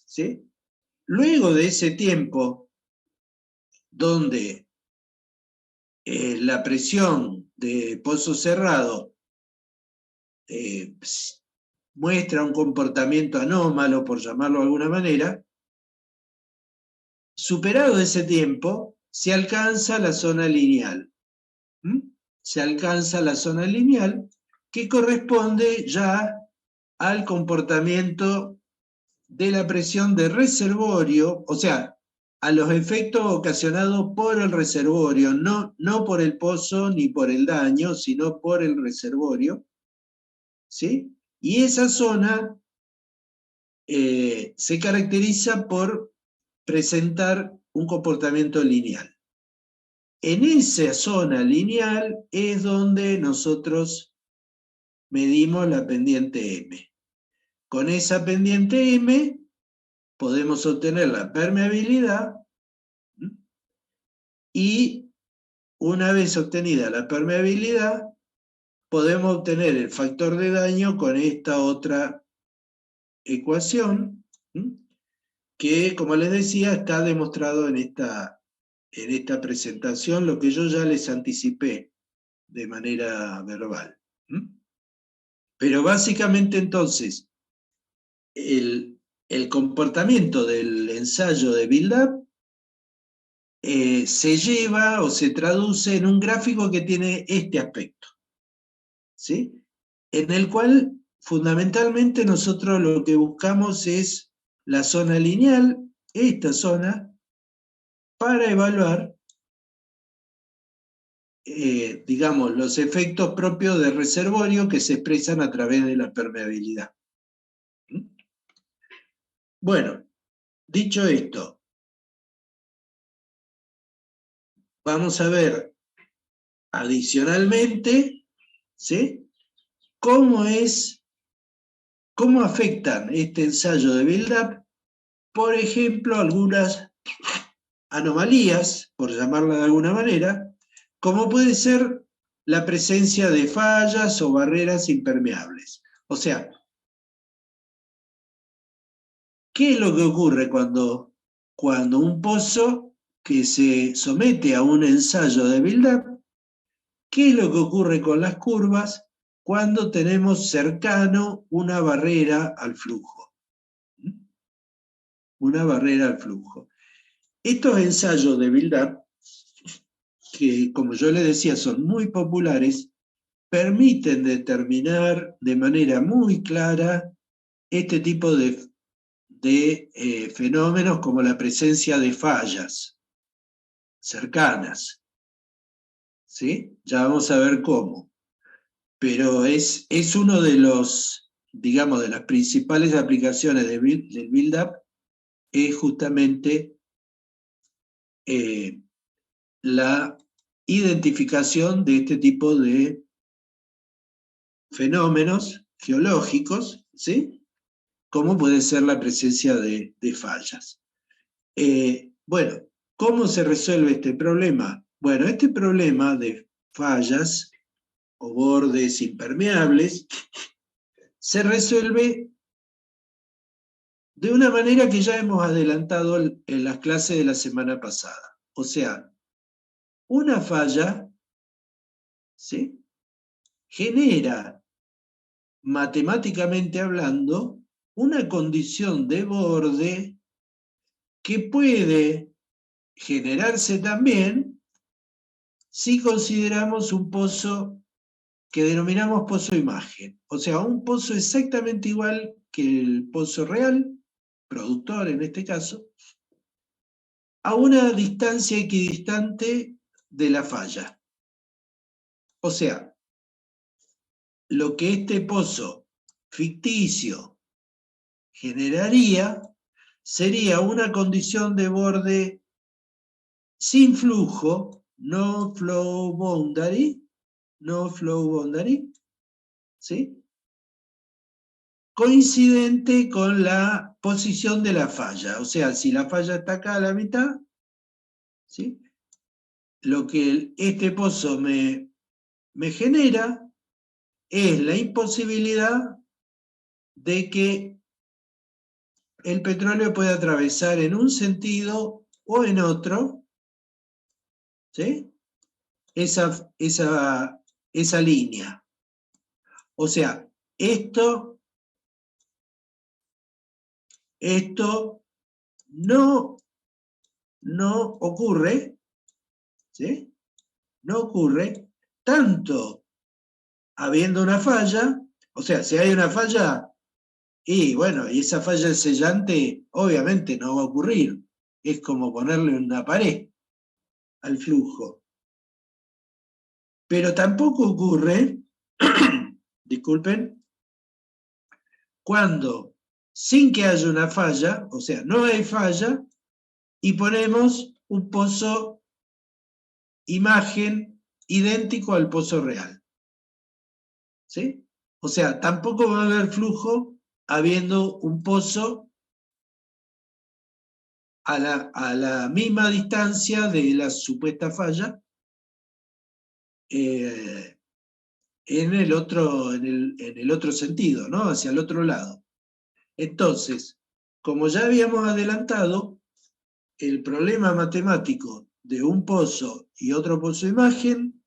¿Sí? Luego de ese tiempo, donde la presión de pozo cerrado muestra un comportamiento anómalo, por llamarlo de alguna manera, superado ese tiempo, se alcanza la zona lineal. Se alcanza la zona lineal que corresponde ya al comportamiento de la presión de reservorio, o sea, a los efectos ocasionados por el reservorio, no por el pozo ni por el daño, sino por el reservorio, ¿sí? Y esa zona se caracteriza por presentar un comportamiento lineal. En esa zona lineal es donde nosotros medimos la pendiente M. Con esa pendiente M podemos obtener la permeabilidad y una vez obtenida la permeabilidad podemos obtener el factor de daño con esta otra ecuación que, como les decía, está demostrado en esta presentación, lo que yo ya les anticipé de manera verbal. Pero básicamente entonces, el comportamiento del ensayo de build-up se lleva o se traduce en un gráfico que tiene este aspecto, ¿sí? En el cual fundamentalmente nosotros lo que buscamos es la zona lineal, esta zona, para evaluar digamos, los efectos propios del reservorio que se expresan a través de la permeabilidad. Bueno, dicho esto, vamos a ver adicionalmente, ¿sí? cómo afectan este ensayo de build-up, por ejemplo, algunas anomalías, por llamarla de alguna manera, como puede ser la presencia de fallas o barreras impermeables. O sea, ¿qué es lo que ocurre cuando un pozo que se somete a un ensayo de build-up? ¿Qué es lo que ocurre con las curvas cuando tenemos cercano una barrera al flujo? Una barrera al flujo. Estos ensayos de build-up, que como yo les decía son muy populares, permiten determinar de manera muy clara este tipo de fenómenos como la presencia de fallas cercanas. ¿Sí? Ya vamos a ver cómo. Pero es uno de los, digamos, de las principales aplicaciones del build-up, es justamente la identificación de este tipo de fenómenos geológicos, ¿sí? Como puede ser la presencia de fallas. Bueno, ¿cómo se resuelve este problema? Bueno, este problema de fallas o bordes impermeables se resuelve de una manera que ya hemos adelantado en las clases de la semana pasada. O sea, una falla, ¿sí?, genera, matemáticamente hablando, una condición de borde que puede generarse también si consideramos un pozo que denominamos pozo imagen. O sea, un pozo exactamente igual que el pozo real, productor en este caso, a una distancia equidistante de la falla. O sea, lo que este pozo ficticio generaría sería una condición de borde sin flujo, no flow boundary, ¿sí? Coincidente con la posición de la falla. O sea, si la falla está acá a la mitad, ¿sí? Lo que este pozo me genera es la imposibilidad de que el petróleo pueda atravesar en un sentido o en otro, ¿sí? esa línea. O sea, esto no ocurre, ¿sí? No ocurre tanto habiendo una falla, o sea, si hay una falla, y bueno, y esa falla sellante obviamente no va a ocurrir. Es como ponerle una pared al flujo. Pero tampoco ocurre, disculpen, cuando sin que haya una falla, o sea, no hay falla, y ponemos un pozo imagen idéntico al pozo real. ¿Sí? O sea, tampoco va a haber flujo habiendo un pozo a la misma distancia de la supuesta falla en el otro sentido, ¿no? Hacia el otro lado. Entonces, como ya habíamos adelantado, el problema matemático de un pozo y otro pozo imagen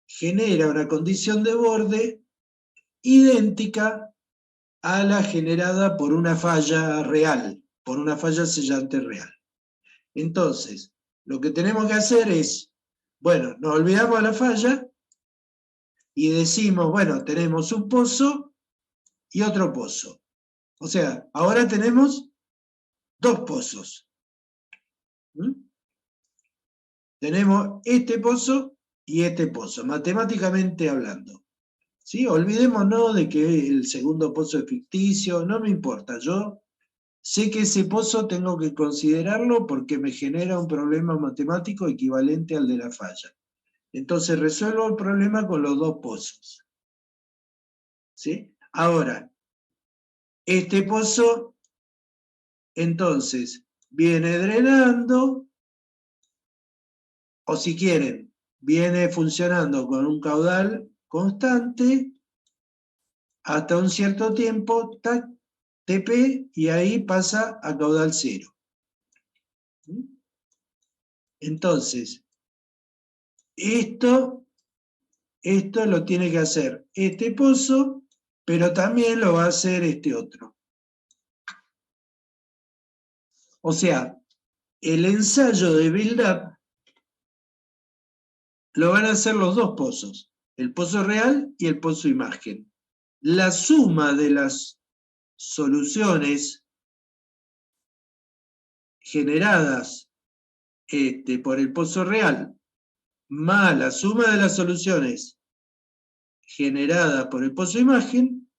genera una condición de borde idéntica a la generada por una falla real, por una falla sellante real. Entonces, lo que tenemos que hacer es, bueno, nos olvidamos de la falla y decimos, bueno, tenemos un pozo y otro pozo. O sea, ahora tenemos dos pozos. ¿Mm? Tenemos este pozo y este pozo, matemáticamente hablando. ¿Sí? Olvidémonos de que el segundo pozo es ficticio, no me importa. Yo sé que ese pozo tengo que considerarlo porque me genera un problema matemático equivalente al de la falla. Entonces resuelvo el problema con los dos pozos. ¿Sí? Ahora, este pozo, entonces, viene drenando, o si quieren, viene funcionando con un caudal constante hasta un cierto tiempo, tac, TP, y ahí pasa a caudal cero. Entonces, esto lo tiene que hacer este pozo, pero también lo va a hacer este otro. O sea, el ensayo de build-up lo van a hacer los dos pozos, el pozo real y el pozo imagen. La suma de las soluciones generadas por el pozo real más la suma de las soluciones generadas por el pozo imagen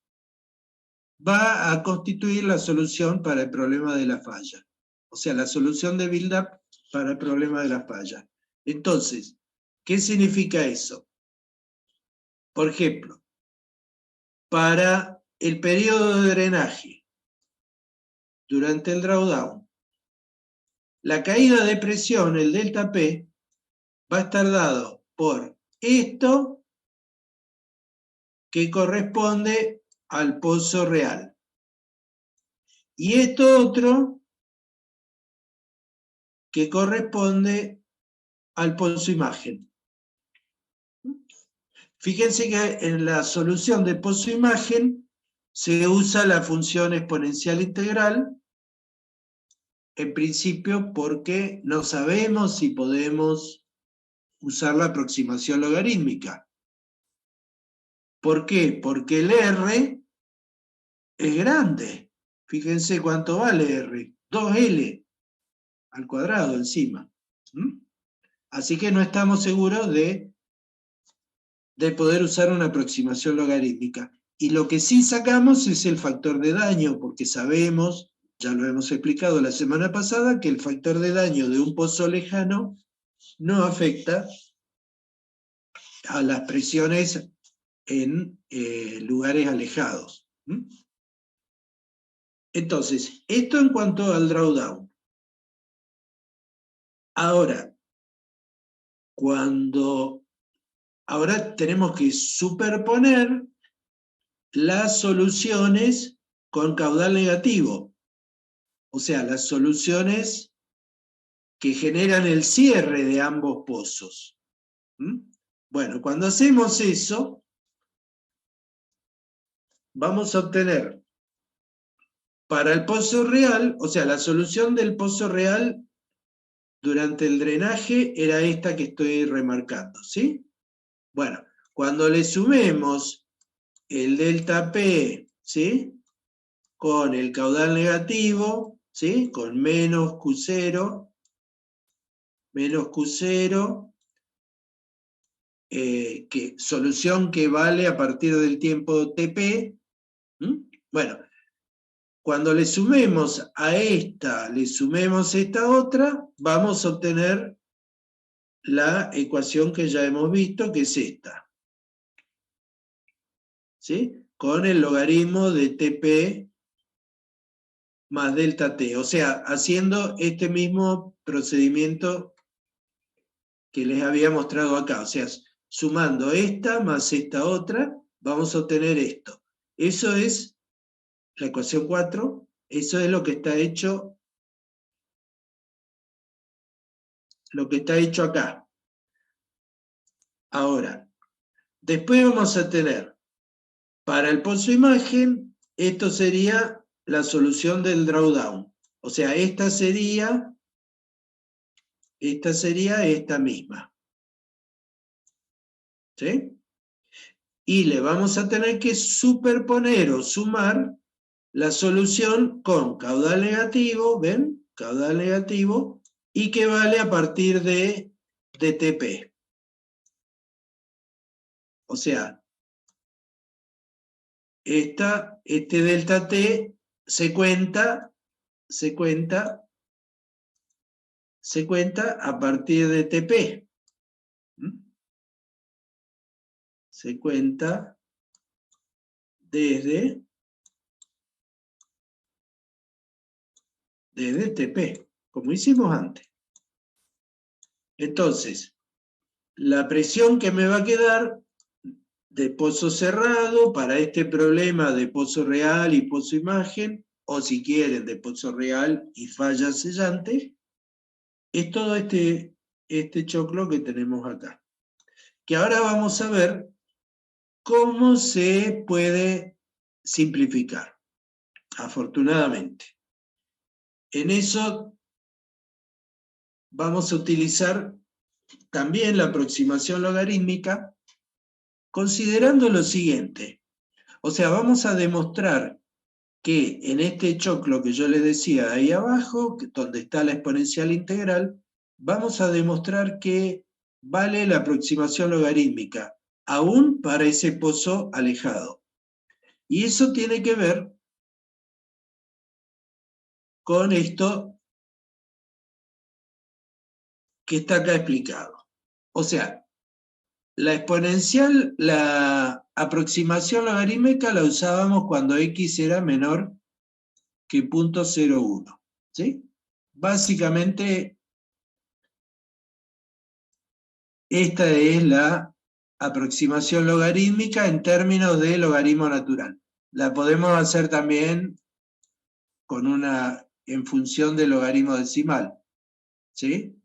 va a constituir la solución para el problema de la falla. O sea, la solución de build-up para el problema de la falla. Entonces, ¿qué significa eso? Por ejemplo, para el periodo de drenaje, durante el drawdown, la caída de presión, el delta P, va a estar dado por esto que corresponde al pozo real. Y esto otro que corresponde al pozo imagen. Fíjense que en la solución de pozo imagen se usa la función exponencial integral, en principio porque no sabemos si podemos usar la aproximación logarítmica. ¿Por qué? Porque el R es grande. Fíjense cuánto vale R, 2L. al cuadrado encima. ¿Mm? Así que no estamos seguros de poder usar una aproximación logarítmica. Y lo que sí sacamos es el factor de daño, porque sabemos, ya lo hemos explicado la semana pasada, que el factor de daño de un pozo lejano no afecta a las presiones en lugares alejados. ¿Mm? Entonces, esto en cuanto al drawdown. Ahora, ahora tenemos que superponer las soluciones con caudal negativo, o sea, las soluciones que generan el cierre de ambos pozos. ¿Mm? Bueno, cuando hacemos eso, vamos a obtener para el pozo real, o sea, la solución del pozo real durante el drenaje era esta que estoy remarcando, ¿sí? Bueno, cuando le sumemos el delta P, ¿sí? Con el caudal negativo, ¿sí? Con menos Q0, solución que vale a partir del tiempo TP. ¿Mm? Bueno, cuando le sumemos a esta, le sumemos esta otra, vamos a obtener la ecuación que ya hemos visto, que es esta. ¿Sí? Con el logaritmo de TP más delta T. O sea, haciendo este mismo procedimiento que les había mostrado acá. O sea, sumando esta más esta otra, vamos a obtener esto. Eso es la ecuación 4, eso es lo que está hecho acá. Ahora, después vamos a tener, para el pozo imagen, esto sería la solución del drawdown. O sea, esta sería esta misma. ¿Sí? Y le vamos a tener que superponer o sumar la solución con caudal negativo, ¿ven? Caudal negativo, y que vale a partir de TP. O sea, este delta T se cuenta a partir de TP. ¿Mm? Se cuenta desde TP, como hicimos antes. Entonces, la presión que me va a quedar de pozo cerrado para este problema de pozo real y pozo imagen, o si quieren de pozo real y falla sellante, es todo este choclo que tenemos acá. Que ahora vamos a ver cómo se puede simplificar, afortunadamente. En eso vamos a utilizar también la aproximación logarítmica, considerando lo siguiente. O sea, vamos a demostrar que en este choclo que yo les decía ahí abajo, donde está la exponencial integral, vamos a demostrar que vale la aproximación logarítmica, aún para ese pozo alejado. Y eso tiene que ver con esto que está acá explicado. O sea, la exponencial, la aproximación logarítmica la usábamos cuando x era menor que 0.01, ¿sí? Básicamente, esta es la aproximación logarítmica en términos de logaritmo natural. La podemos hacer también en función del logaritmo decimal, ¿sí?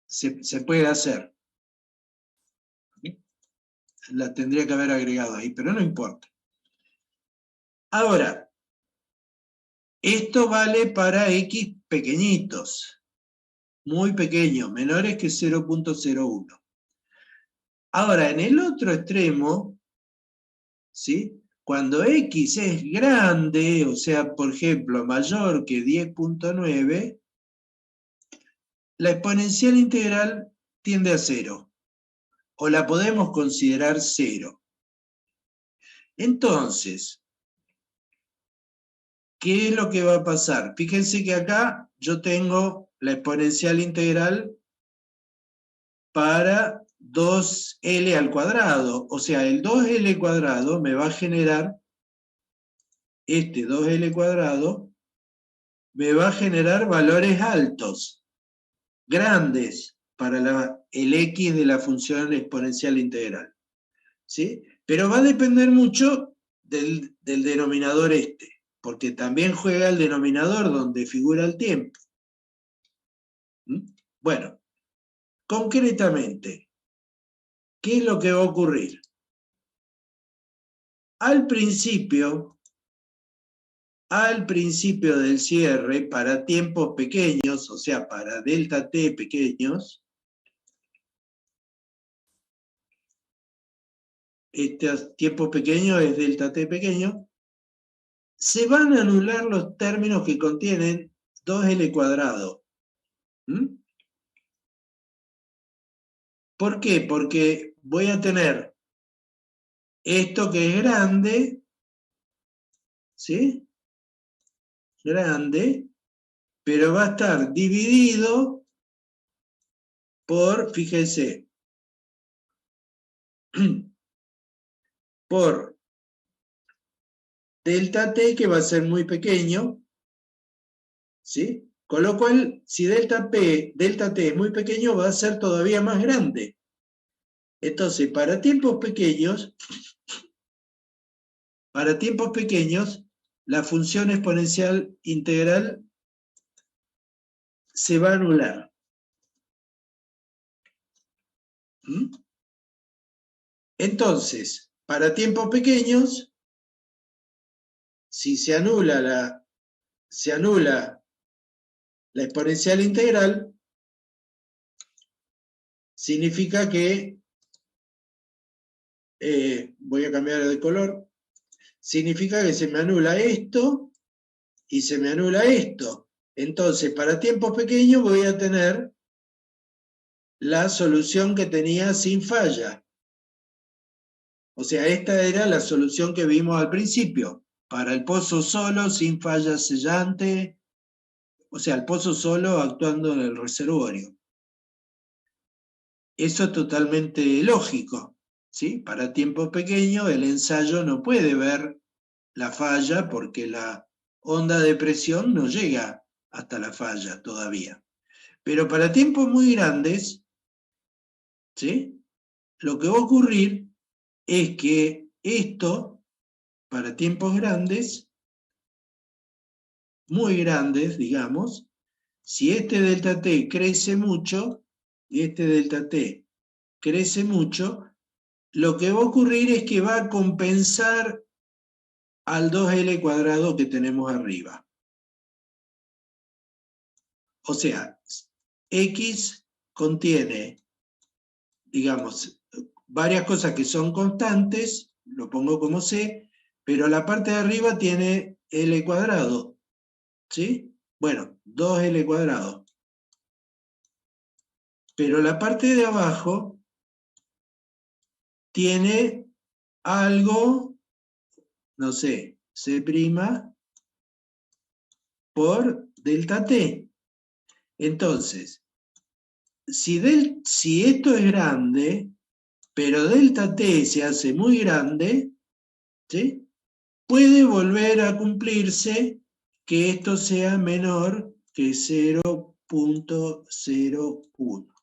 Se puede hacer. La tendría que haber agregado ahí, pero no importa. Ahora, esto vale para x pequeñitos, muy pequeños, menores que 0.01. Ahora, en el otro extremo, ¿sí? cuando x es grande, o sea, por ejemplo, mayor que 10.9, la exponencial integral tiende a 0, o la podemos considerar 0. Entonces, ¿qué es lo que va a pasar? Fíjense que acá yo tengo la exponencial integral para 2L al cuadrado. O sea, el 2L cuadrado me va a generar, este 2L cuadrado, me va a generar valores altos, grandes, para el X de la función exponencial integral. ¿Sí? Pero va a depender mucho del denominador este, porque también juega el denominador donde figura el tiempo. ¿Mm? Bueno, concretamente, ¿qué es lo que va a ocurrir? Al principio del cierre, para tiempos pequeños, o sea, para delta t pequeños, este tiempo pequeño es delta t pequeño, se van a anular los términos que contienen 2L cuadrado. ¿Mm? ¿Por qué? Porque voy a tener esto que es grande, ¿sí? Grande, pero va a estar dividido por, fíjense, por delta t, que va a ser muy pequeño, ¿sí? Con lo cual, si delta t es muy pequeño, va a ser todavía más grande. Entonces, para tiempos pequeños, la función exponencial integral se va a anular. ¿Mm? Entonces, para tiempos pequeños, si se anula la exponencial integral, significa que, voy a cambiar de color, significa que se me anula esto y se me anula esto. Entonces, para tiempos pequeños voy a tener la solución que tenía sin falla. O sea, esta era la solución que vimos al principio. Para el pozo solo, sin falla sellante, o sea, el pozo solo actuando en el reservorio. Eso es totalmente lógico, ¿sí? Para tiempos pequeños el ensayo no puede ver la falla porque la onda de presión no llega hasta la falla todavía. Pero para tiempos muy grandes, ¿sí? Lo que va a ocurrir es que esto, para tiempos grandes, muy grandes, digamos, si este delta t crece mucho, y este delta t crece mucho, lo que va a ocurrir es que va a compensar al 2L cuadrado que tenemos arriba. O sea, X contiene, digamos, varias cosas que son constantes, lo pongo como C, pero la parte de arriba tiene L cuadrado, ¿sí? Bueno, 2L cuadrado. Pero la parte de abajo tiene algo, no sé, C' por delta T. Entonces, si esto es grande, pero delta t se hace muy grande, ¿sí? Puede volver a cumplirse que esto sea menor que 0.01.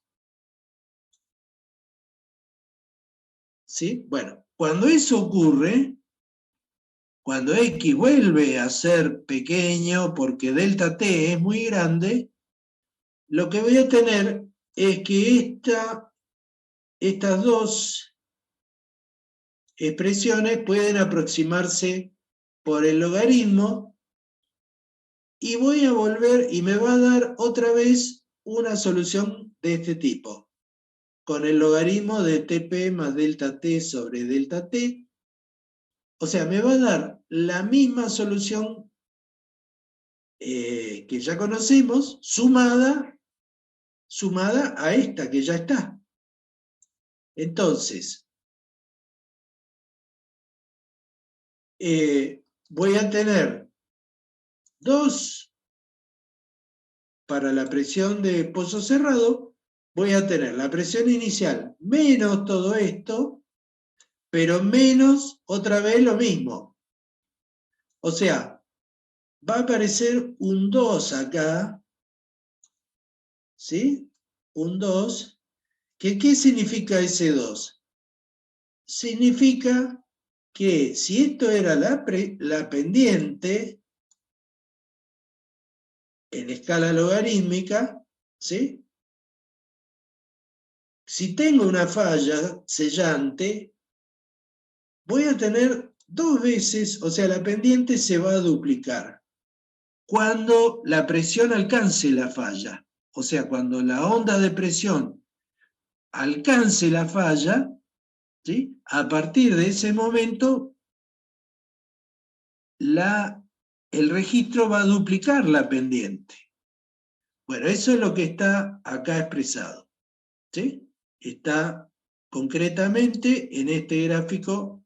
¿Sí? Bueno, cuando eso ocurre, cuando x vuelve a ser pequeño porque delta t es muy grande, lo que voy a tener es que estas dos expresiones pueden aproximarse por el logaritmo y voy a volver y me va a dar otra vez una solución de este tipo, con el logaritmo de tp más delta t sobre delta t, O sea, me va a dar la misma solución que ya conocemos, sumada a esta que ya está. Entonces, voy a tener 2 para la presión de pozo cerrado, voy a tener la presión inicial menos todo esto, pero menos otra vez lo mismo. O sea, va a aparecer un 2 acá, ¿sí? Un 2. ¿Qué significa ese 2? Significa que si esto era la pendiente en escala logarítmica, ¿sí? Si tengo una falla sellante, voy a tener 2 veces, o sea, la pendiente se va a duplicar. Cuando la presión alcance la falla, o sea, cuando la onda de presión alcance la falla, ¿sí? A partir de ese momento, el registro va a duplicar la pendiente. Bueno, eso es lo que está acá expresado, ¿sí? Está concretamente en este gráfico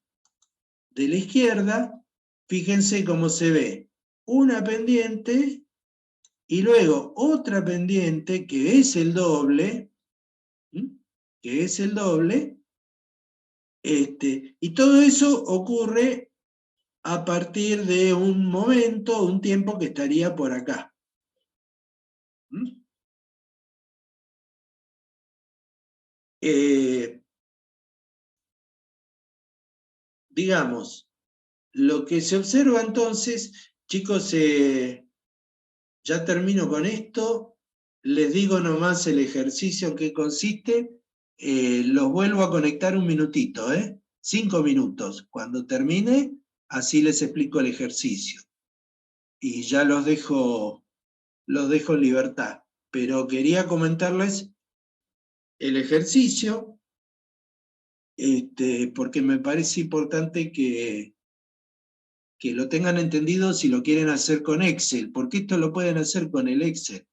de la izquierda. Fíjense cómo se ve una pendiente y luego otra pendiente que es el doble, y todo eso ocurre a partir de un momento, un tiempo que estaría por acá. Digamos, lo que se observa entonces, chicos, ya termino con esto, les digo nomás el ejercicio en qué consiste, los vuelvo a conectar un minutito, 5 minutos. Cuando termine, así les explico el ejercicio. Y ya los dejo en libertad. Pero quería comentarles el ejercicio, porque me parece importante que lo tengan entendido si lo quieren hacer con Excel, porque esto lo pueden hacer con el Excel,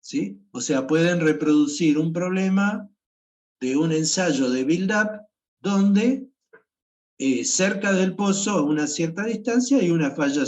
¿sí? O sea, pueden reproducir un problema de un ensayo de build-up donde cerca del pozo a una cierta distancia hay una falla.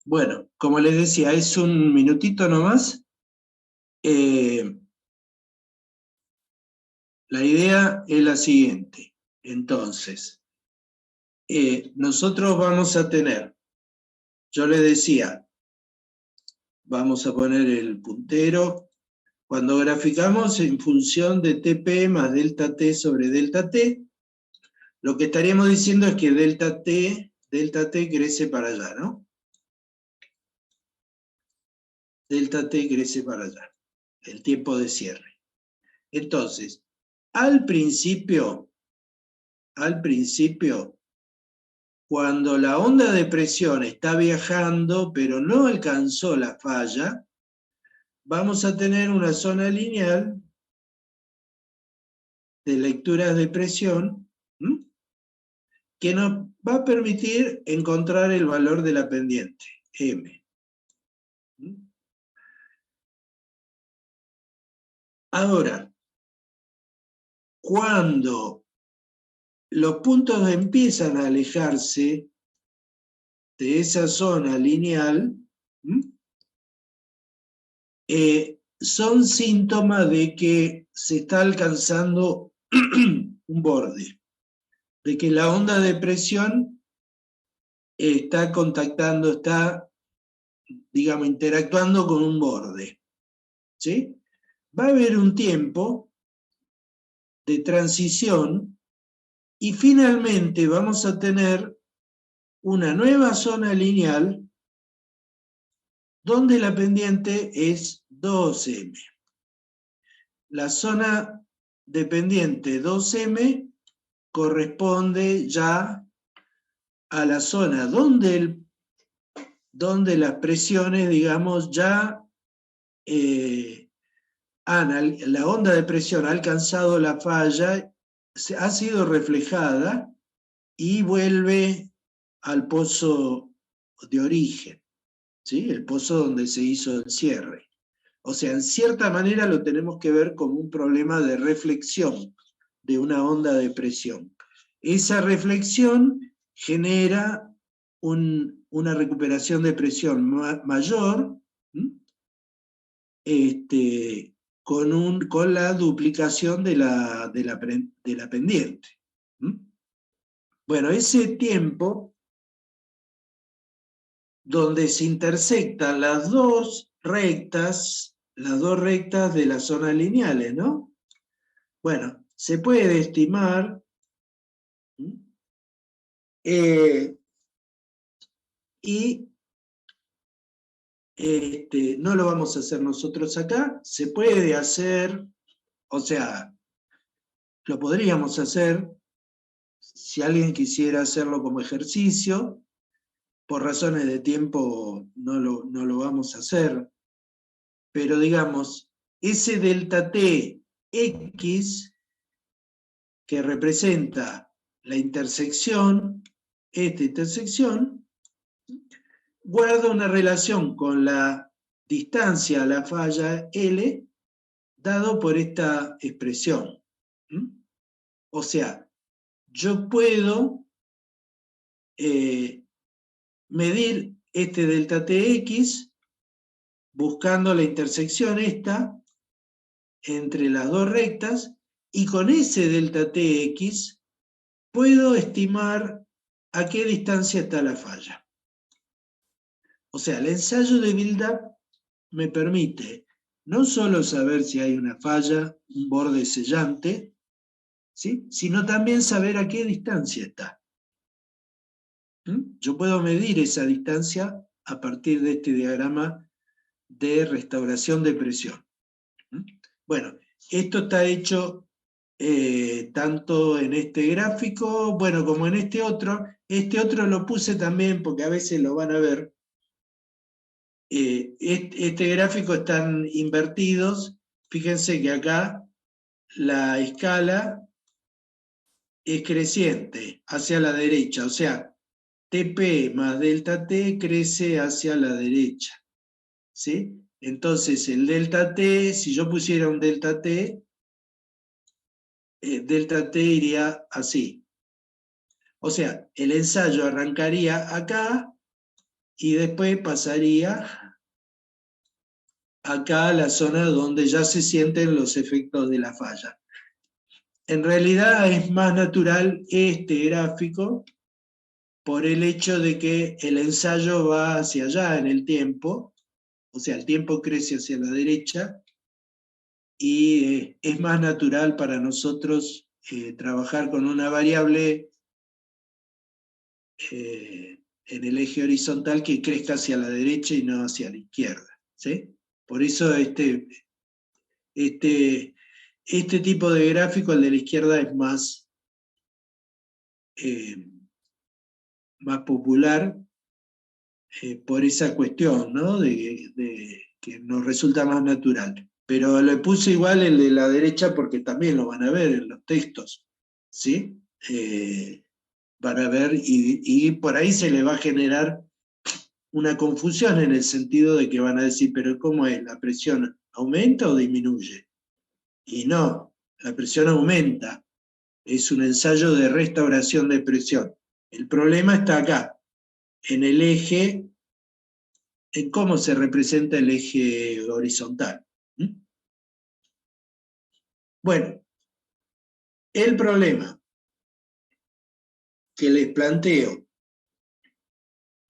Bueno, como les decía, es un minutito nomás. La idea es la siguiente. Entonces, nosotros vamos a tener, yo les decía, vamos a poner el puntero. Cuando graficamos en función de TP más delta T sobre delta T, lo que estaríamos diciendo es que delta T crece para allá, ¿no? Delta T crece para allá, el tiempo de cierre. Entonces, al principio, cuando la onda de presión está viajando, pero no alcanzó la falla, vamos a tener una zona lineal de lecturas de presión, que nos va a permitir encontrar el valor de la pendiente, M. Ahora, cuando los puntos empiezan a alejarse de esa zona lineal, son síntomas de que se está alcanzando un borde, de que la onda de presión está contactando, está, digamos, interactuando con un borde, ¿sí? Va a haber un tiempo de transición y finalmente vamos a tener una nueva zona lineal donde la pendiente es 2M. La zona de pendiente 2M corresponde ya a la zona donde las presiones, digamos, ya la onda de presión ha alcanzado la falla, ha sido reflejada y vuelve al pozo de origen, ¿sí? El pozo donde se hizo el cierre. O sea, en cierta manera lo tenemos que ver como un problema de reflexión de una onda de presión. Esa reflexión genera una recuperación de presión mayor, con la duplicación de la pendiente. Bueno, ese tiempo donde se intersectan las dos rectas de las zonas lineales, ¿no? Bueno, se puede estimar y no lo vamos a hacer nosotros acá, se puede hacer, o sea, lo podríamos hacer si alguien quisiera hacerlo como ejercicio. Por razones de tiempo no lo vamos a hacer, pero digamos, ese delta T X que representa la intersección, esta intersección, guarda una relación con la distancia a la falla L dado por esta expresión. O sea, yo puedo medir este delta Tx buscando la intersección esta entre las dos rectas y con ese delta Tx puedo estimar a qué distancia está la falla. O sea, el ensayo de build-up me permite no solo saber si hay una falla, un borde sellante, ¿sí?, sino también saber a qué distancia está. Yo puedo medir esa distancia a partir de este diagrama de restauración de presión. Bueno, esto está hecho tanto en este gráfico, bueno, como en este otro. Este otro lo puse también porque a veces lo van a ver. Este gráfico están invertidos. Fíjense que acá la escala es creciente hacia la derecha, o sea, TP más delta T crece hacia la derecha, ¿sí? Entonces el delta T, si yo pusiera un delta T iría así. O sea, el ensayo arrancaría acá y después pasaría acá a la zona donde ya se sienten los efectos de la falla. En realidad es más natural este gráfico por el hecho de que el ensayo va hacia allá en el tiempo, o sea, el tiempo crece hacia la derecha, y es más natural para nosotros trabajar con una variable en el eje horizontal que crezca hacia la derecha y no hacia la izquierda, ¿sí? Por eso este tipo de gráfico, el de la izquierda, es más popular por esa cuestión, ¿no? De que nos resulta más natural. Pero le puse igual el de la derecha porque también lo van a ver en los textos, ¿sí? Van a ver y por ahí se le va a generar una confusión en el sentido de que van a decir, pero ¿cómo es? ¿La presión aumenta o disminuye? Y no, la presión aumenta. Es un ensayo de restauración de presión. El problema está acá, en el eje, en cómo se representa el eje horizontal. Bueno, el problema que les planteo,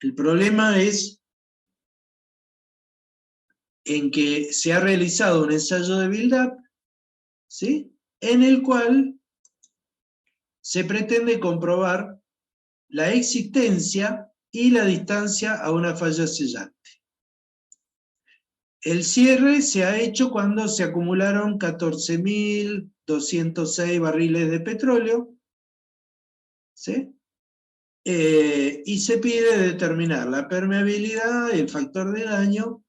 el problema es en que se ha realizado un ensayo de build-up, ¿sí?, en el cual se pretende comprobar la existencia y la distancia a una falla sellante. El cierre se ha hecho cuando se acumularon 14.206 barriles de petróleo, ¿sí? Y se pide determinar la permeabilidad, el factor de daño.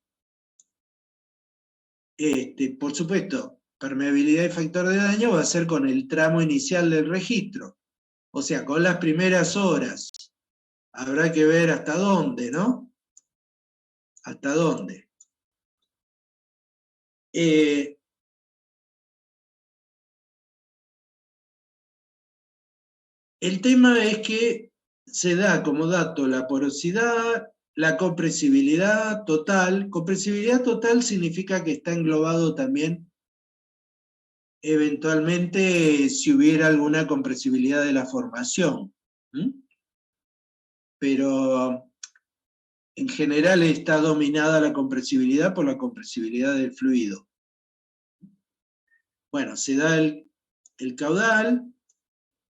Por supuesto, permeabilidad y factor de daño va a ser con el tramo inicial del registro, o sea, con las primeras horas. Habrá que ver hasta dónde, ¿no? Hasta dónde. El tema es que se da como dato la porosidad, la compresibilidad total. Compresibilidad total significa que está englobado también eventualmente si hubiera alguna compresibilidad de la formación. Pero en general está dominada la compresibilidad por la compresibilidad del fluido. Bueno, se da el caudal.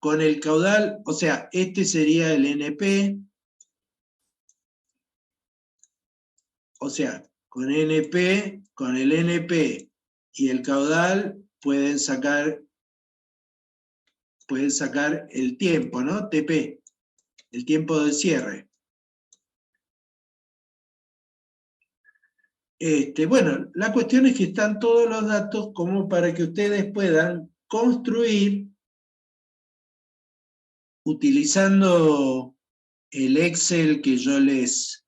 Con el caudal, o sea, este sería el NP. O sea, con NP, con el NP y el caudal pueden sacar el tiempo, ¿no? TP, el tiempo de cierre. Bueno, la cuestión es que están todos los datos como para que ustedes puedan construir, utilizando el Excel que yo les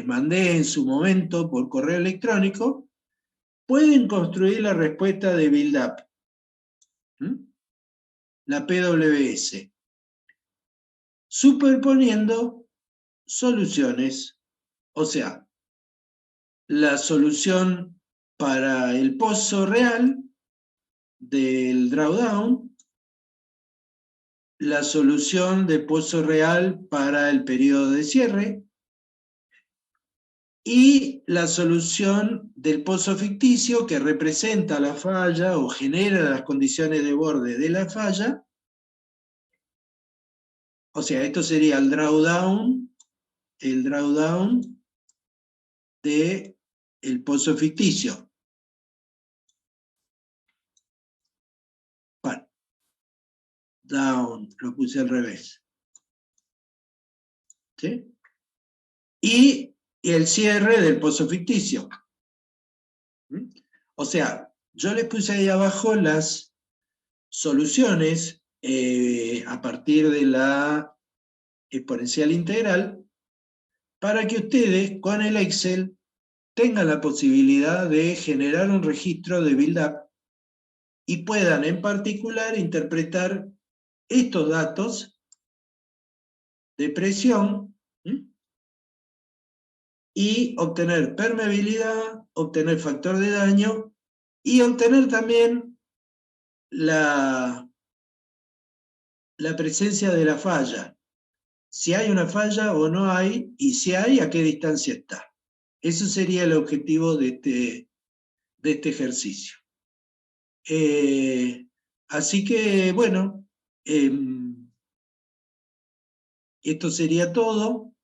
mandé en su momento por correo electrónico, pueden construir la respuesta de build-up, la PWS, superponiendo soluciones, o sea, la solución para el pozo real del drawdown, la solución de pozo real para el periodo de cierre y la solución del pozo ficticio que representa la falla o genera las condiciones de borde de la falla. O sea, esto sería el drawdown de el pozo ficticio. Bueno, down, lo puse al revés. ¿Sí? Y el cierre del pozo ficticio. O sea, yo les puse ahí abajo las soluciones a partir de la exponencial integral para que ustedes con el Excel tengan la posibilidad de generar un registro de build-up y puedan en particular interpretar estos datos de presión y obtener permeabilidad, obtener factor de daño y obtener también la presencia de la falla. Si hay una falla o no hay, y si hay, a qué distancia está. Eso sería el objetivo de este ejercicio. Así que, bueno, esto sería todo.